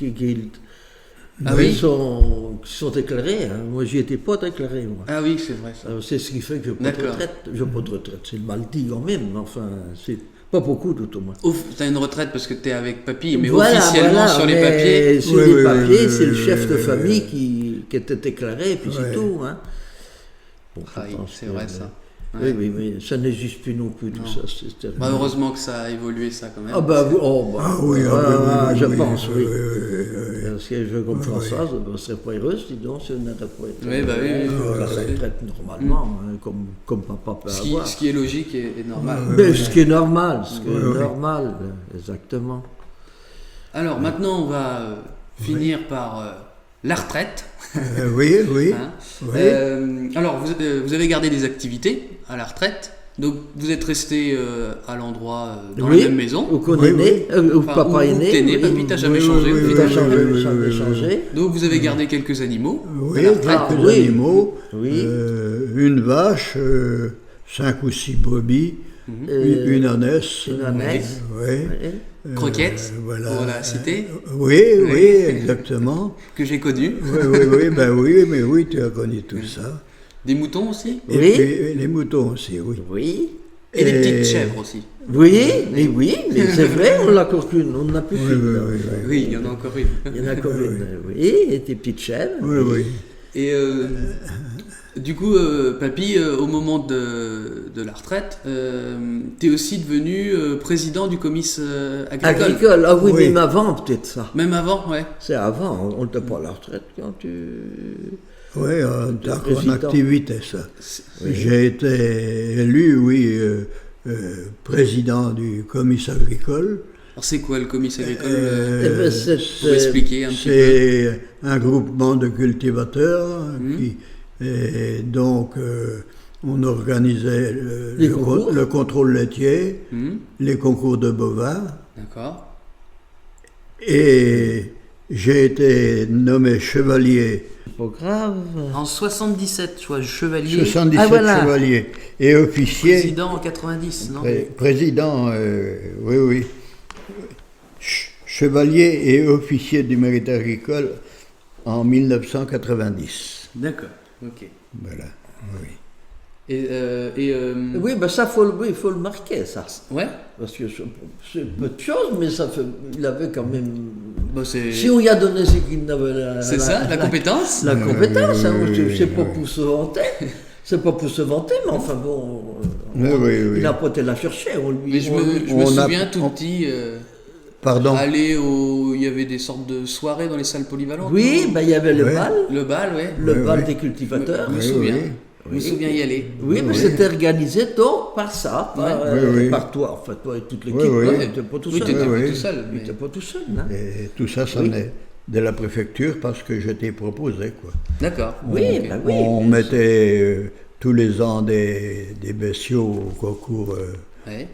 [SPEAKER 1] Ah oui.
[SPEAKER 2] qui sont déclarés. Hein. Moi, j'y étais pas déclaré, moi.
[SPEAKER 1] Ah oui, c'est vrai ça.
[SPEAKER 2] C'est ce qui fait que je n'ai pas de
[SPEAKER 1] D'accord.
[SPEAKER 2] retraite. Je n'ai pas de retraite. C'est le mal dit quand même, mais enfin, c'est pas beaucoup tout au moins.
[SPEAKER 1] T'as une retraite parce que t'es avec papy, mais
[SPEAKER 2] Voilà,
[SPEAKER 1] officiellement
[SPEAKER 2] voilà,
[SPEAKER 1] sur les
[SPEAKER 2] mais
[SPEAKER 1] papiers.
[SPEAKER 2] Sur
[SPEAKER 3] Oui,
[SPEAKER 2] les
[SPEAKER 3] oui,
[SPEAKER 2] papiers,
[SPEAKER 3] oui,
[SPEAKER 2] c'est le
[SPEAKER 3] oui,
[SPEAKER 2] chef de
[SPEAKER 3] oui,
[SPEAKER 2] famille
[SPEAKER 3] oui.
[SPEAKER 2] qui était déclaré, et puis c'est
[SPEAKER 3] Ouais.
[SPEAKER 2] tout. Hein. Bon, je
[SPEAKER 1] Ah oui,
[SPEAKER 2] pense
[SPEAKER 1] c'est
[SPEAKER 2] que-
[SPEAKER 1] vrai ça.
[SPEAKER 2] Oui,
[SPEAKER 1] Ouais.
[SPEAKER 2] oui, mais ça n'existe plus non plus, tout
[SPEAKER 1] Non.
[SPEAKER 2] ça. C'est terrible.
[SPEAKER 1] Bah, heureusement que ça a évolué ça quand même.
[SPEAKER 2] Ah bah,
[SPEAKER 3] Ah oui,
[SPEAKER 2] je
[SPEAKER 3] oui,
[SPEAKER 2] pense, oui.
[SPEAKER 3] oui.
[SPEAKER 2] Parce que je comme
[SPEAKER 3] Oui,
[SPEAKER 2] Françoise, on ne serait pas heureuse, sinon si on n'aurait pas été
[SPEAKER 1] Oui, bah oui, oui,
[SPEAKER 2] la
[SPEAKER 1] oui.
[SPEAKER 2] retraite normalement, hein, comme papa peut
[SPEAKER 1] Ce
[SPEAKER 2] avoir.
[SPEAKER 1] qui est logique et normal.
[SPEAKER 2] Mais ce qui est normal, ce qui est
[SPEAKER 3] Oui, oui.
[SPEAKER 2] normal, exactement.
[SPEAKER 1] Alors maintenant on va finir par la retraite.
[SPEAKER 3] Oui, oui.
[SPEAKER 1] Hein.
[SPEAKER 3] Oui.
[SPEAKER 1] Alors vous avez gardé des activités à la retraite. Donc vous êtes resté à l'endroit dans
[SPEAKER 2] Oui,
[SPEAKER 1] la même maison.
[SPEAKER 2] Où qu'on
[SPEAKER 3] Oui,
[SPEAKER 2] est né, où
[SPEAKER 1] Enfin,
[SPEAKER 2] papa
[SPEAKER 1] où
[SPEAKER 2] est né.
[SPEAKER 1] t'es né,
[SPEAKER 2] oui.
[SPEAKER 1] papy, t'as jamais
[SPEAKER 3] Oui,
[SPEAKER 1] changé.
[SPEAKER 3] oui,
[SPEAKER 1] au
[SPEAKER 3] oui,
[SPEAKER 1] final.
[SPEAKER 2] T'as changé,
[SPEAKER 3] oui, oui,
[SPEAKER 2] jamais
[SPEAKER 3] oui,
[SPEAKER 2] changé.
[SPEAKER 1] Donc vous avez gardé quelques animaux
[SPEAKER 3] Oui,
[SPEAKER 1] à la retraite.
[SPEAKER 3] quelques
[SPEAKER 2] oui.
[SPEAKER 3] animaux,
[SPEAKER 2] Oui.
[SPEAKER 3] une vache, 5 ou 6 brebis, une ânesse.
[SPEAKER 2] Une ânesse.
[SPEAKER 3] Oui.
[SPEAKER 2] Oui.
[SPEAKER 1] Croquettes,
[SPEAKER 3] voilà.
[SPEAKER 1] pour la citer,
[SPEAKER 3] Oui, oui, exactement.
[SPEAKER 1] que j'ai connu.
[SPEAKER 3] Oui, mais oui, tu as connu tout ça.
[SPEAKER 1] Des moutons aussi.
[SPEAKER 3] Et
[SPEAKER 2] Oui.
[SPEAKER 3] puis les moutons aussi, oui.
[SPEAKER 2] Oui.
[SPEAKER 1] Et des petites chèvres aussi.
[SPEAKER 2] Oui, mais c'est vrai, on l'a encore qu'une, on n'a plus
[SPEAKER 3] Oui,
[SPEAKER 2] qu'une.
[SPEAKER 3] oui, oui, oui.
[SPEAKER 1] Oui, il y en a encore une.
[SPEAKER 2] Il y en a encore une, oui, et des petites chèvres.
[SPEAKER 3] Oui, oui.
[SPEAKER 1] Et du coup, papy, au moment de la retraite, t'es aussi devenu président du comice agricole.
[SPEAKER 2] Agricole, ah oui,
[SPEAKER 3] Oui.
[SPEAKER 2] même avant peut-être ça.
[SPEAKER 1] Même avant, ouais.
[SPEAKER 2] C'est avant, on n'était pas à la retraite quand tu...
[SPEAKER 3] Oui, t'as encore en
[SPEAKER 2] président.
[SPEAKER 3] activité, ça.
[SPEAKER 2] Oui.
[SPEAKER 3] J'ai été élu, oui, président du comice agricole.
[SPEAKER 1] Alors c'est quoi le comice agricole
[SPEAKER 2] Eh ben, c'est-
[SPEAKER 1] Pour expliquer un petit peu.
[SPEAKER 3] C'est un groupement de cultivateurs
[SPEAKER 2] Mmh.
[SPEAKER 3] et donc on organisait
[SPEAKER 2] Les concours.
[SPEAKER 3] le contrôle laitier, les concours de bovins
[SPEAKER 1] D'accord.
[SPEAKER 3] et j'ai été nommé chevalier,
[SPEAKER 2] C'est pas grave.
[SPEAKER 1] En 77, tu vois, chevalier.
[SPEAKER 3] 77
[SPEAKER 2] Ah, voilà.
[SPEAKER 3] chevalier et officier,
[SPEAKER 1] Président en 90, non
[SPEAKER 3] président, oui, oui, chevalier et officier du mérite agricole en 1990.
[SPEAKER 1] D'accord, ok.
[SPEAKER 3] Voilà, oui.
[SPEAKER 1] Et
[SPEAKER 2] Oui, ben ça, il faut le marquer, ça.
[SPEAKER 1] ouais,
[SPEAKER 2] Parce que c'est peu de choses, mais ça fait, il avait quand même...
[SPEAKER 1] bah c'est
[SPEAKER 2] Si on y a donné, c'est qu'il avait
[SPEAKER 1] la compétence.
[SPEAKER 2] La compétence, hein,
[SPEAKER 3] oui,
[SPEAKER 2] c'est pas
[SPEAKER 3] oui.
[SPEAKER 2] pour se vanter. C'est pas pour se vanter, mais enfin bon...
[SPEAKER 3] Oui, oui, oui.
[SPEAKER 2] Il n'a pas été la chercher, on lui...
[SPEAKER 1] Mais je me
[SPEAKER 3] on a-
[SPEAKER 1] souviens tout petit,
[SPEAKER 3] Pardon.
[SPEAKER 1] il y avait des sortes de soirées dans les salles polyvalentes.
[SPEAKER 2] Oui,
[SPEAKER 1] non
[SPEAKER 2] ben, il y avait le
[SPEAKER 3] Ouais.
[SPEAKER 2] bal,
[SPEAKER 1] Le bal, ouais.
[SPEAKER 2] le
[SPEAKER 3] Oui,
[SPEAKER 2] bal
[SPEAKER 3] oui.
[SPEAKER 2] des cultivateurs.
[SPEAKER 1] Je me
[SPEAKER 3] Oui,
[SPEAKER 1] souviens.
[SPEAKER 3] oui.
[SPEAKER 1] Je me souviens y aller.
[SPEAKER 2] Oui, mais
[SPEAKER 3] Oui.
[SPEAKER 2] c'était organisé donc par ça, par,
[SPEAKER 3] Oui, oui.
[SPEAKER 2] par toi, enfin toi et toute l'équipe.
[SPEAKER 3] Oui, oui.
[SPEAKER 2] hein, tu n'étais pas tout
[SPEAKER 1] Oui,
[SPEAKER 2] seul.
[SPEAKER 1] t'étais
[SPEAKER 3] Oui,
[SPEAKER 1] pas
[SPEAKER 3] oui.
[SPEAKER 1] tout seul.
[SPEAKER 2] Tu
[SPEAKER 1] mais-
[SPEAKER 2] n'étais pas tout seul. Hein.
[SPEAKER 3] Et tout ça, ça
[SPEAKER 2] Oui.
[SPEAKER 3] venait de la préfecture parce que j'étais proposé, quoi.
[SPEAKER 1] D'accord.
[SPEAKER 2] Oui,
[SPEAKER 1] Ok.
[SPEAKER 2] ben oui.
[SPEAKER 3] On mettait tous les ans des bestiaux au concours
[SPEAKER 1] Ouais.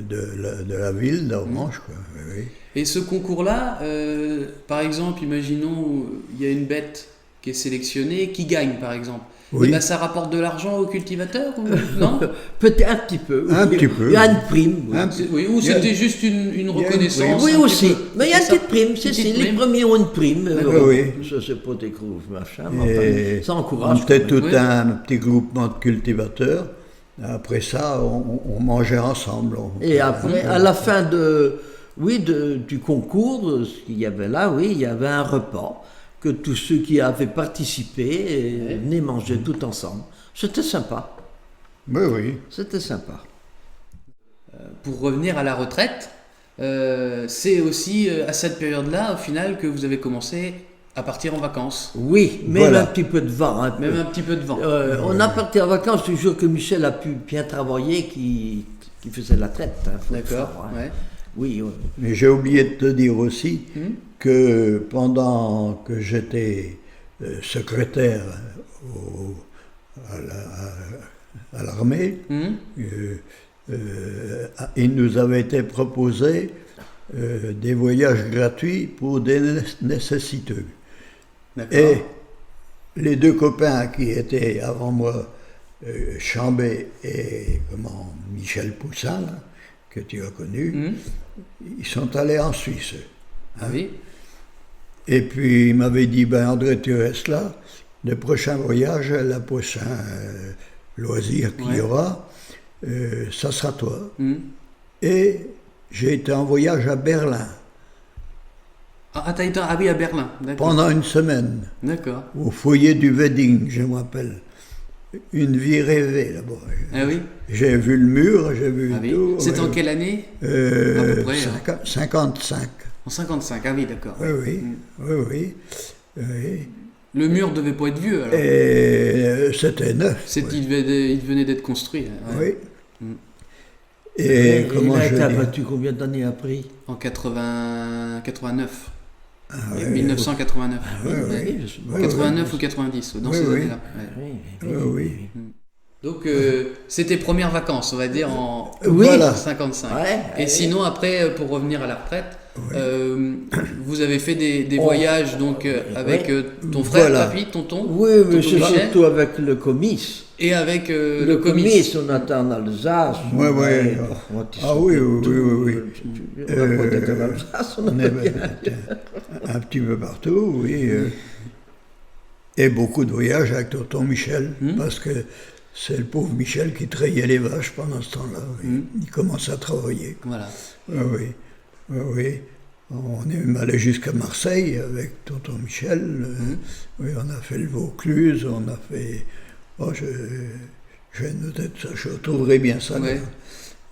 [SPEAKER 3] de la ville d'Ormanche, quoi. Oui, oui.
[SPEAKER 1] Et ce concours-là, par exemple, imaginons il y a une bête qui est sélectionnée, qui gagne par exemple.
[SPEAKER 3] Oui.
[SPEAKER 1] Et ben, ça rapporte de l'argent aux cultivateurs ou non
[SPEAKER 2] Peut-être un petit peu.
[SPEAKER 3] Un
[SPEAKER 2] oui.
[SPEAKER 3] petit peu.
[SPEAKER 2] Il y a une prime. Oui,
[SPEAKER 3] Un
[SPEAKER 1] Oui, ou
[SPEAKER 3] Il y a-
[SPEAKER 1] c'était juste une reconnaissance.
[SPEAKER 2] Oui,
[SPEAKER 1] un petit
[SPEAKER 2] aussi.
[SPEAKER 1] peu.
[SPEAKER 2] Mais il y a une
[SPEAKER 1] C'est ça.
[SPEAKER 2] petite prime, c'est
[SPEAKER 1] Une
[SPEAKER 2] si.
[SPEAKER 1] petite
[SPEAKER 2] Les
[SPEAKER 1] prime.
[SPEAKER 2] premiers ont une prime.
[SPEAKER 1] D'accord.
[SPEAKER 3] Oui.
[SPEAKER 2] Ça, c'est pas des gros machin, mais
[SPEAKER 3] Et
[SPEAKER 2] enfin, ça
[SPEAKER 3] on
[SPEAKER 2] encourage.
[SPEAKER 3] était
[SPEAKER 2] quand même.
[SPEAKER 3] tout
[SPEAKER 1] Oui.
[SPEAKER 3] un petit groupement de cultivateurs. Après ça, on mangeait ensemble.
[SPEAKER 2] Et après, à la fin du concours, ce qu'il y avait là, oui, il y avait un repas que tous ceux qui avaient participé venaient manger tout ensemble. C'était sympa.
[SPEAKER 3] Oui, oui.
[SPEAKER 2] C'était sympa.
[SPEAKER 1] Pour revenir à la retraite, c'est aussi à cette période-là, au final, que vous avez commencé à partir en vacances.
[SPEAKER 2] Oui, même
[SPEAKER 3] Voilà.
[SPEAKER 2] un petit peu de vent.
[SPEAKER 1] Même un petit peu de vent.
[SPEAKER 2] On a parti en vacances le jour que Michel a pu bien travailler, qui faisait la traite. Hein,
[SPEAKER 1] D'accord,
[SPEAKER 2] fort, hein.
[SPEAKER 1] ouais.
[SPEAKER 2] Oui, oui.
[SPEAKER 3] Mais j'ai oublié de te dire aussi que pendant que j'étais secrétaire à l'armée, il nous avait été proposé des voyages gratuits pour des nécessiteux.
[SPEAKER 1] D'accord.
[SPEAKER 3] Et les deux copains qui étaient avant moi, Chambé et Michel Poussin, là, que tu as connu, ils sont allés en Suisse.
[SPEAKER 1] Ah oui.
[SPEAKER 3] Et puis il m'avait dit, André, tu restes là, le prochain voyage, le prochain loisir qu'il y aura, ça sera toi. Et j'ai été en voyage à Berlin.
[SPEAKER 1] T'as été à Berlin, d'accord.
[SPEAKER 3] Pendant une semaine,
[SPEAKER 1] D'accord.
[SPEAKER 3] au foyer du Wedding, je me rappelle. Une vie rêvée là-bas.
[SPEAKER 1] Ah oui.
[SPEAKER 3] J'ai vu le mur, j'ai vu
[SPEAKER 1] Ah oui.
[SPEAKER 3] tout.
[SPEAKER 1] C'était en quelle année? À peu près,
[SPEAKER 3] 55.
[SPEAKER 1] En 55, ah oui, d'accord.
[SPEAKER 3] Oui.
[SPEAKER 1] Le mur devait pas être vieux alors.
[SPEAKER 3] Et c'était neuf.
[SPEAKER 1] Il venait d'être construit. Hein, ouais.
[SPEAKER 3] Oui. Et comment
[SPEAKER 2] il a
[SPEAKER 3] je
[SPEAKER 2] été
[SPEAKER 3] dis
[SPEAKER 2] abattu combien d'années après?
[SPEAKER 1] En 89.
[SPEAKER 3] Ah,
[SPEAKER 1] 1989.
[SPEAKER 3] oui.
[SPEAKER 1] 89 ou 90, dans ces années-là. Ouais.
[SPEAKER 3] Oui.
[SPEAKER 1] Donc, c'était premières vacances, on va dire, en
[SPEAKER 3] Voilà.
[SPEAKER 1] 55.
[SPEAKER 2] Ouais,
[SPEAKER 1] Et sinon, après, pour revenir à la retraite, vous avez fait des voyages donc, avec ton frère, papy, tonton,
[SPEAKER 2] Oui, mais c'est
[SPEAKER 1] Michel,
[SPEAKER 2] surtout avec le comice.
[SPEAKER 1] et avec le
[SPEAKER 2] Le
[SPEAKER 1] comice.
[SPEAKER 2] comice, on attend en Alsace.
[SPEAKER 3] Ouais. Ah oui.
[SPEAKER 2] On n'a pas été en Alsace, on
[SPEAKER 3] On
[SPEAKER 2] a
[SPEAKER 3] est un petit peu partout, oui. Et beaucoup de voyages avec tonton Michel, parce que c'est le pauvre Michel qui trayait les vaches pendant ce temps-là. Oui. Il commençait à travailler.
[SPEAKER 1] Voilà.
[SPEAKER 3] Oui. On est même allé jusqu'à Marseille avec tonton Michel. Oui, on a fait le Vaucluse, on a fait... Oh, je vais noter tout ça, je retrouverai bien ça.
[SPEAKER 1] Ouais.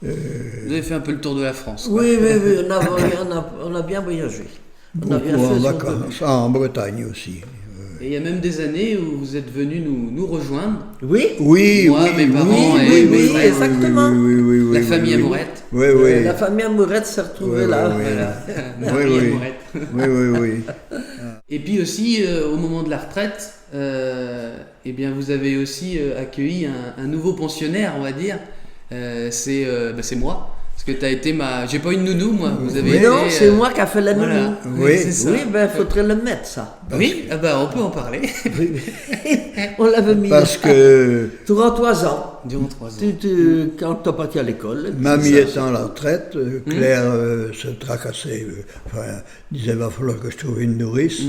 [SPEAKER 1] Vous avez fait un peu le tour de la France. Quoi.
[SPEAKER 2] Oui, on a bien voyagé. On a bien
[SPEAKER 3] Beaucoup en
[SPEAKER 2] fait ce qu'on
[SPEAKER 3] vacances, en Bretagne aussi.
[SPEAKER 1] Et il y a même des années où vous êtes venus nous rejoindre.
[SPEAKER 2] Oui,
[SPEAKER 1] Moi, mes parents et mes frères.
[SPEAKER 2] exactement.
[SPEAKER 1] La famille Amourette.
[SPEAKER 3] Oui.
[SPEAKER 2] La famille Amourette s'est retrouvée là.
[SPEAKER 1] Marie Amourette.
[SPEAKER 3] Oui.
[SPEAKER 1] Et puis aussi, au moment de la retraite, eh bien, vous avez aussi accueilli un nouveau pensionnaire, on va dire. C'est moi. Parce que tu as été J'ai pas une nounou, moi. Vous avez
[SPEAKER 2] Non,
[SPEAKER 1] été,
[SPEAKER 2] c'est moi qui a fait la nounou.
[SPEAKER 1] Voilà.
[SPEAKER 3] Oui.
[SPEAKER 1] c'est ça.
[SPEAKER 2] Oui, faudrait le mettre, ça.
[SPEAKER 1] Oui, on peut en parler.
[SPEAKER 2] On l'avait mis.
[SPEAKER 3] Parce que
[SPEAKER 2] Durant 3 ans.
[SPEAKER 1] Durant 3 ans.
[SPEAKER 2] Quand tu es parti à l'école.
[SPEAKER 3] mamie étant à la retraite, Claire se tracassait, disait va falloir que je trouve une nourrice.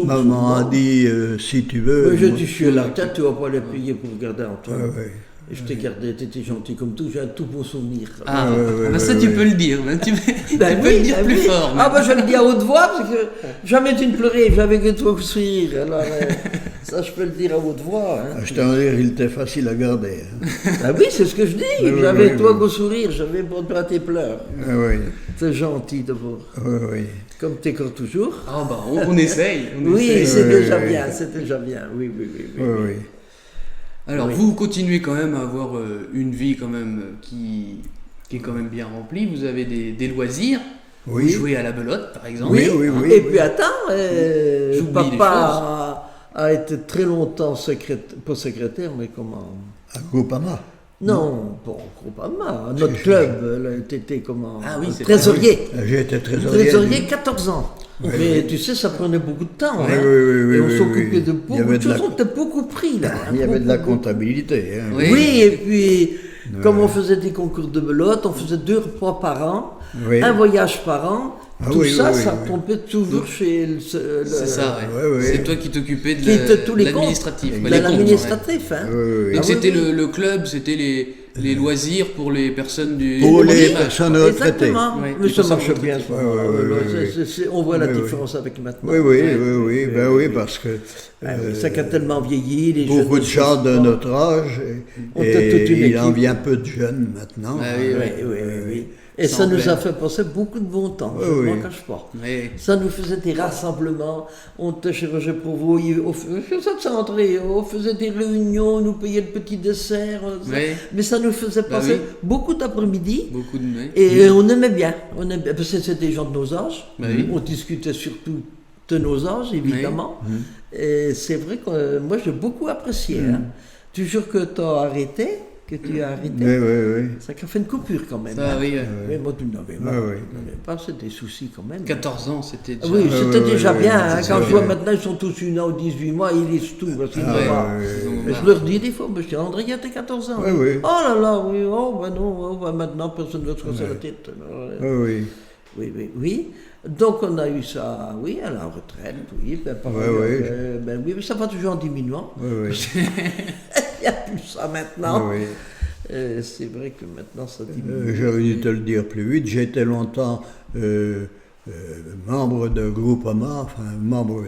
[SPEAKER 3] Maman a dit si tu veux.
[SPEAKER 2] Je dis, je suis à la retraite, tu vas pas les payer pour garder Antoine.
[SPEAKER 3] Ouais.
[SPEAKER 2] Et je t'ai gardé, t'étais gentil comme tout, j'ai un tout bon souvenir.
[SPEAKER 1] Ça tu peux le dire. Tu peux le dire plus fort.
[SPEAKER 2] Je le dis à haute voix, parce que jamais tu ne pleurais, j'avais que toi sourire. Alors, ça, je peux le dire à haute voix. Hein.
[SPEAKER 3] Je t'en dire, il était facile à garder.
[SPEAKER 2] Oui, c'est ce que je dis. J'avais toi qu'au sourire, j'avais pas tes pleurs.
[SPEAKER 3] Oui.
[SPEAKER 2] C'est gentil d'abord.
[SPEAKER 3] Oui.
[SPEAKER 2] Comme t'es quand toujours.
[SPEAKER 1] On essaye.
[SPEAKER 2] Oui, c'est déjà bien, Oui.
[SPEAKER 1] Alors, vous continuez quand même à avoir une vie quand même qui est quand même bien remplie. Vous avez des loisirs.
[SPEAKER 3] Oui.
[SPEAKER 1] Vous jouez à la belote, par exemple.
[SPEAKER 3] Oui.
[SPEAKER 2] Et puis attends,
[SPEAKER 1] J'oublie des
[SPEAKER 2] papa a été très longtemps pas secrétaire, mais comment?
[SPEAKER 3] À Groupama.
[SPEAKER 2] Non, pas au Groupama. Notre club, t'étais comment?
[SPEAKER 1] Ah oui, c'est
[SPEAKER 2] trésorier.
[SPEAKER 3] J'ai été trésorier.
[SPEAKER 2] Trésorier 14 ans.
[SPEAKER 3] Oui,
[SPEAKER 2] mais tu sais, ça prenait beaucoup de temps.
[SPEAKER 3] Oui,
[SPEAKER 2] hein.
[SPEAKER 3] oui,
[SPEAKER 2] Et on s'occupait de beaucoup de choses.
[SPEAKER 3] la...
[SPEAKER 2] On était beaucoup pris là.
[SPEAKER 3] Il y avait de la comptabilité. Hein.
[SPEAKER 2] Oui, et puis, comme on faisait des concours de belote, on faisait 2 repas par an, un voyage par an. Tout ça tombait toujours chez le...
[SPEAKER 1] C'est ça,
[SPEAKER 3] ouais.
[SPEAKER 1] C'est toi qui t'occupais de l'administratif.
[SPEAKER 2] L'administratif, hein.
[SPEAKER 1] Donc c'était le club, c'était les loisirs pour les personnes du...
[SPEAKER 3] Pour les personnes retraitées.
[SPEAKER 2] Exactement. Mais ça marche bien. On voit la différence avec maintenant.
[SPEAKER 3] Oui, parce que...
[SPEAKER 2] ça a tellement vieilli. Les
[SPEAKER 3] beaucoup de gens de notre âge, et il en vient peu de jeunes maintenant.
[SPEAKER 2] Oui. Et ça
[SPEAKER 1] en
[SPEAKER 2] nous
[SPEAKER 1] plein.
[SPEAKER 2] a fait passer beaucoup de bon temps, je
[SPEAKER 3] Oui,
[SPEAKER 2] ne
[SPEAKER 3] oui.
[SPEAKER 2] m'en cache pas.
[SPEAKER 1] Oui.
[SPEAKER 2] Ça nous faisait des rassemblements, on te cherchait pour vous, on faisait de centrer, on faisait des réunions, on nous payait le petit dessert,
[SPEAKER 1] Oui.
[SPEAKER 2] mais ça nous faisait
[SPEAKER 1] Bah
[SPEAKER 2] passer
[SPEAKER 1] oui.
[SPEAKER 2] beaucoup d'après-midi.
[SPEAKER 1] Beaucoup de oui.
[SPEAKER 2] Et on aimait bien, parce que c'était des gens de nos âges,
[SPEAKER 1] Bah oui.
[SPEAKER 2] on discutait surtout de nos âges, évidemment. Et c'est vrai que moi j'ai beaucoup apprécié. Hein. Toujours que tu as arrêté, que tu as arrêté,
[SPEAKER 3] Oui, oui, oui.
[SPEAKER 2] ça a fait une coupure quand même.
[SPEAKER 1] Ça,
[SPEAKER 2] hein.
[SPEAKER 1] oui.
[SPEAKER 2] Mais moi, tu n'avais pas, c'est des soucis quand même.
[SPEAKER 1] 14 ans, c'était
[SPEAKER 2] Ah
[SPEAKER 1] déjà...
[SPEAKER 2] oui, c'était
[SPEAKER 3] oui,
[SPEAKER 2] déjà
[SPEAKER 3] oui,
[SPEAKER 2] bien.
[SPEAKER 3] oui,
[SPEAKER 2] hein.
[SPEAKER 3] c'est
[SPEAKER 2] Quand
[SPEAKER 3] ça,
[SPEAKER 2] je vois
[SPEAKER 3] oui.
[SPEAKER 2] maintenant, ils sont tous 1 an ou 18 mois, ils lisent tout. Parce qu'ils
[SPEAKER 3] Ah,
[SPEAKER 2] n'ont
[SPEAKER 3] oui,
[SPEAKER 2] pas.
[SPEAKER 3] oui, oui.
[SPEAKER 2] Mais je leur dis des fois, je dis, André, il y a tes 14 ans.
[SPEAKER 3] Oui, oui.
[SPEAKER 2] Oh là là, oui, oh ben non, oh, ben maintenant, personne ne va se casser la tête.
[SPEAKER 3] Oui, oui.
[SPEAKER 2] Oui, oui, oui. Donc on a eu ça, oui, à la retraite, oui. Ben, pareil,
[SPEAKER 3] oui.
[SPEAKER 2] ben oui, mais ça va toujours en diminuant.
[SPEAKER 3] Oui, oui.
[SPEAKER 2] Il n'y a plus ça maintenant.
[SPEAKER 3] Oui,
[SPEAKER 2] C'est vrai que maintenant ça diminue.
[SPEAKER 3] J'aurais dû te le dire plus vite. J'ai été longtemps membre de Groupama, enfin membre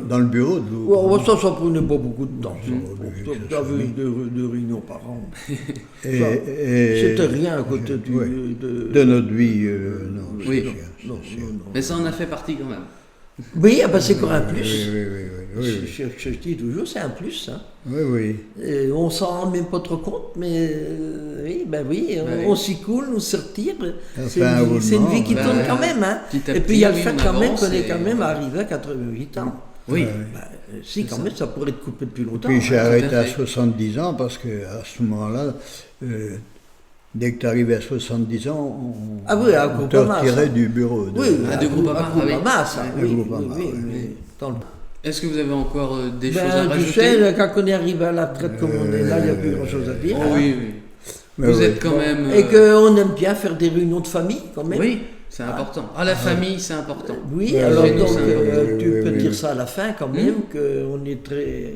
[SPEAKER 3] dans le bureau de
[SPEAKER 2] Ouais,
[SPEAKER 3] Groupama.
[SPEAKER 2] ça prenait pas beaucoup de temps. Ça.
[SPEAKER 3] oui,
[SPEAKER 2] Tu avais deux réunions par an.
[SPEAKER 3] Et-
[SPEAKER 2] Ça,
[SPEAKER 3] et-
[SPEAKER 2] C'était rien à côté du,
[SPEAKER 3] oui.
[SPEAKER 2] de...
[SPEAKER 3] De notre vie, non.
[SPEAKER 1] Oui.
[SPEAKER 3] c'est sûr,
[SPEAKER 2] Non,
[SPEAKER 3] c'est sûr.
[SPEAKER 2] non, non.
[SPEAKER 1] Mais ça en a fait partie quand même.
[SPEAKER 2] Oui, ah ben c'est encore un
[SPEAKER 3] Oui,
[SPEAKER 2] plus.
[SPEAKER 3] oui, oui, oui, oui,
[SPEAKER 2] Je dis toujours, c'est un plus. Hein.
[SPEAKER 3] oui, oui.
[SPEAKER 2] Et on s'en rend même pas trop compte, mais oui, ben oui,
[SPEAKER 1] Ouais.
[SPEAKER 2] on s'y coule, nous sortir.
[SPEAKER 3] Ça
[SPEAKER 2] C'est
[SPEAKER 3] fait un
[SPEAKER 2] une
[SPEAKER 3] roulement,
[SPEAKER 2] vie qui
[SPEAKER 1] ben,
[SPEAKER 2] tourne quand même. Hein.
[SPEAKER 1] petit à
[SPEAKER 2] Et puis il y a le
[SPEAKER 1] petit,
[SPEAKER 2] fait
[SPEAKER 1] on
[SPEAKER 2] quand même
[SPEAKER 1] avance
[SPEAKER 2] qu'on est
[SPEAKER 1] et-
[SPEAKER 2] quand même arrivé à 88 ans.
[SPEAKER 1] Oui.
[SPEAKER 2] Ben, si, quand même, ça pourrait être coupé depuis longtemps.
[SPEAKER 3] Puis j'ai
[SPEAKER 2] hein.
[SPEAKER 3] arrêté
[SPEAKER 1] tout à
[SPEAKER 3] à
[SPEAKER 1] fait.
[SPEAKER 3] 70 ans parce qu'à ce moment-là, dès que tu arrivais à 70 ans,
[SPEAKER 2] Ah oui, à
[SPEAKER 3] on te
[SPEAKER 2] Groupama,
[SPEAKER 3] retirait
[SPEAKER 2] ça.
[SPEAKER 3] du bureau.
[SPEAKER 2] Oui,
[SPEAKER 1] Ah, de Groupama,
[SPEAKER 2] à Groupama,
[SPEAKER 1] ah oui.
[SPEAKER 2] ça,
[SPEAKER 3] De
[SPEAKER 2] oui,
[SPEAKER 3] Groupama,
[SPEAKER 2] oui,
[SPEAKER 3] oui.
[SPEAKER 2] mais dans le-
[SPEAKER 1] Est-ce que vous avez encore des
[SPEAKER 2] Ben,
[SPEAKER 1] choses à
[SPEAKER 2] tu
[SPEAKER 1] rajouter
[SPEAKER 2] sais, quand on est arrivé à la retraite comme on est là, il n'y a plus grand-chose à dire.
[SPEAKER 1] Oh,
[SPEAKER 2] hein.
[SPEAKER 1] oui, oui.
[SPEAKER 3] Mais
[SPEAKER 1] Vous
[SPEAKER 3] oui.
[SPEAKER 1] êtes quand même...
[SPEAKER 2] Et qu'on aime bien faire des réunions de famille, quand même.
[SPEAKER 1] Oui, c'est important. Ah, la famille, c'est important.
[SPEAKER 2] Oui,
[SPEAKER 3] Ouais,
[SPEAKER 2] alors
[SPEAKER 1] ouais,
[SPEAKER 2] donc
[SPEAKER 1] c'est important.
[SPEAKER 2] tu
[SPEAKER 3] Oui,
[SPEAKER 2] peux
[SPEAKER 3] oui,
[SPEAKER 2] dire
[SPEAKER 3] oui.
[SPEAKER 2] ça à la fin quand même, qu'on est très,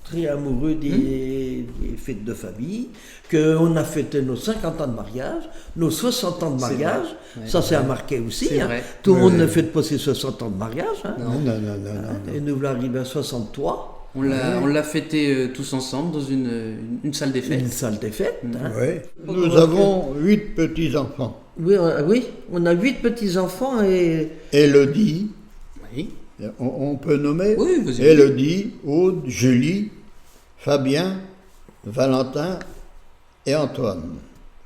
[SPEAKER 2] très amoureux des fêtes de famille, qu'on a fêté nos 50 ans de mariage, nos 60 ans de
[SPEAKER 1] C'est
[SPEAKER 2] mariage,
[SPEAKER 1] vrai.
[SPEAKER 2] ça c'est à marquer aussi.
[SPEAKER 1] C'est
[SPEAKER 2] hein.
[SPEAKER 1] vrai.
[SPEAKER 2] Tout le monde
[SPEAKER 3] Ouais.
[SPEAKER 2] ne fête pas ses 60 ans de mariage. Hein.
[SPEAKER 3] Non, non, non, non, non.
[SPEAKER 2] Et nous voulons arriver à 63,
[SPEAKER 1] On l'a fêté tous ensemble dans une salle des fêtes.
[SPEAKER 2] une salle des fêtes. Hein.
[SPEAKER 3] Ouais. Nous avons 8 petits-enfants.
[SPEAKER 2] Oui, oui, on a 8 petits-enfants et...
[SPEAKER 3] Élodie,
[SPEAKER 1] Oui.
[SPEAKER 3] on peut nommer
[SPEAKER 1] Oui, vas-y.
[SPEAKER 3] Élodie, Aude, Julie, Fabien, Valentin et Antoine.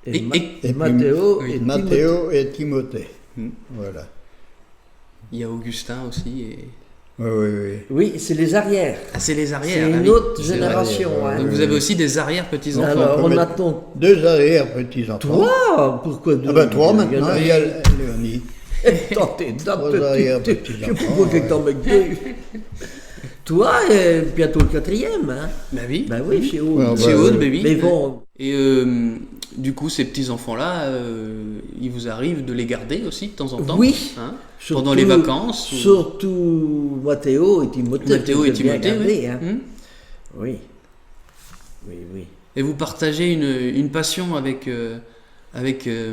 [SPEAKER 2] Et,
[SPEAKER 1] Et-
[SPEAKER 2] Ma-
[SPEAKER 1] et-
[SPEAKER 2] et
[SPEAKER 3] puis
[SPEAKER 2] Mathéo
[SPEAKER 1] oui,
[SPEAKER 2] et
[SPEAKER 3] Mathéo et Timothée.
[SPEAKER 1] Hmm.
[SPEAKER 3] Voilà.
[SPEAKER 1] Il y a Augustin aussi. Et...
[SPEAKER 3] Oui, oui, oui.
[SPEAKER 2] Oui, c'est les arrières.
[SPEAKER 1] Ah, c'est les arrières.
[SPEAKER 2] C'est
[SPEAKER 1] ah
[SPEAKER 2] une
[SPEAKER 1] oui.
[SPEAKER 2] autre
[SPEAKER 1] C'est
[SPEAKER 2] génération.
[SPEAKER 3] vrai.
[SPEAKER 2] hein.
[SPEAKER 1] Donc vous avez aussi des arrière-petits-enfants.
[SPEAKER 2] Alors,
[SPEAKER 3] peut
[SPEAKER 2] on
[SPEAKER 3] mettre
[SPEAKER 2] attend
[SPEAKER 3] 2 arrière-petits-enfants.
[SPEAKER 2] 3. Pourquoi 2
[SPEAKER 3] Ah ben 3 maintenant, il y a Léonie.
[SPEAKER 2] Tentez d'un
[SPEAKER 3] Trois
[SPEAKER 2] petit.
[SPEAKER 3] arrière-petits-enfants,
[SPEAKER 2] Je sais pas pourquoi quelqu'un mec deux. Toi, bientôt le 4e. Hein.
[SPEAKER 1] Bah oui.
[SPEAKER 2] Ben oui, chez Aude.
[SPEAKER 3] Ouais, bah,
[SPEAKER 1] C'est Aude, baby.
[SPEAKER 2] Mais bon,
[SPEAKER 1] Et du coup, ces petits-enfants-là, il vous arrive de les garder aussi de temps en temps
[SPEAKER 2] Oui.
[SPEAKER 1] hein,
[SPEAKER 2] surtout-
[SPEAKER 1] pendant les vacances ou-
[SPEAKER 2] Surtout Mathéo et Timothée.
[SPEAKER 1] Mathéo
[SPEAKER 2] que
[SPEAKER 1] et
[SPEAKER 2] j'ai bien
[SPEAKER 1] Timothée, oui.
[SPEAKER 2] gardé, hein. Oui. Oui, oui.
[SPEAKER 1] Et vous partagez une passion avec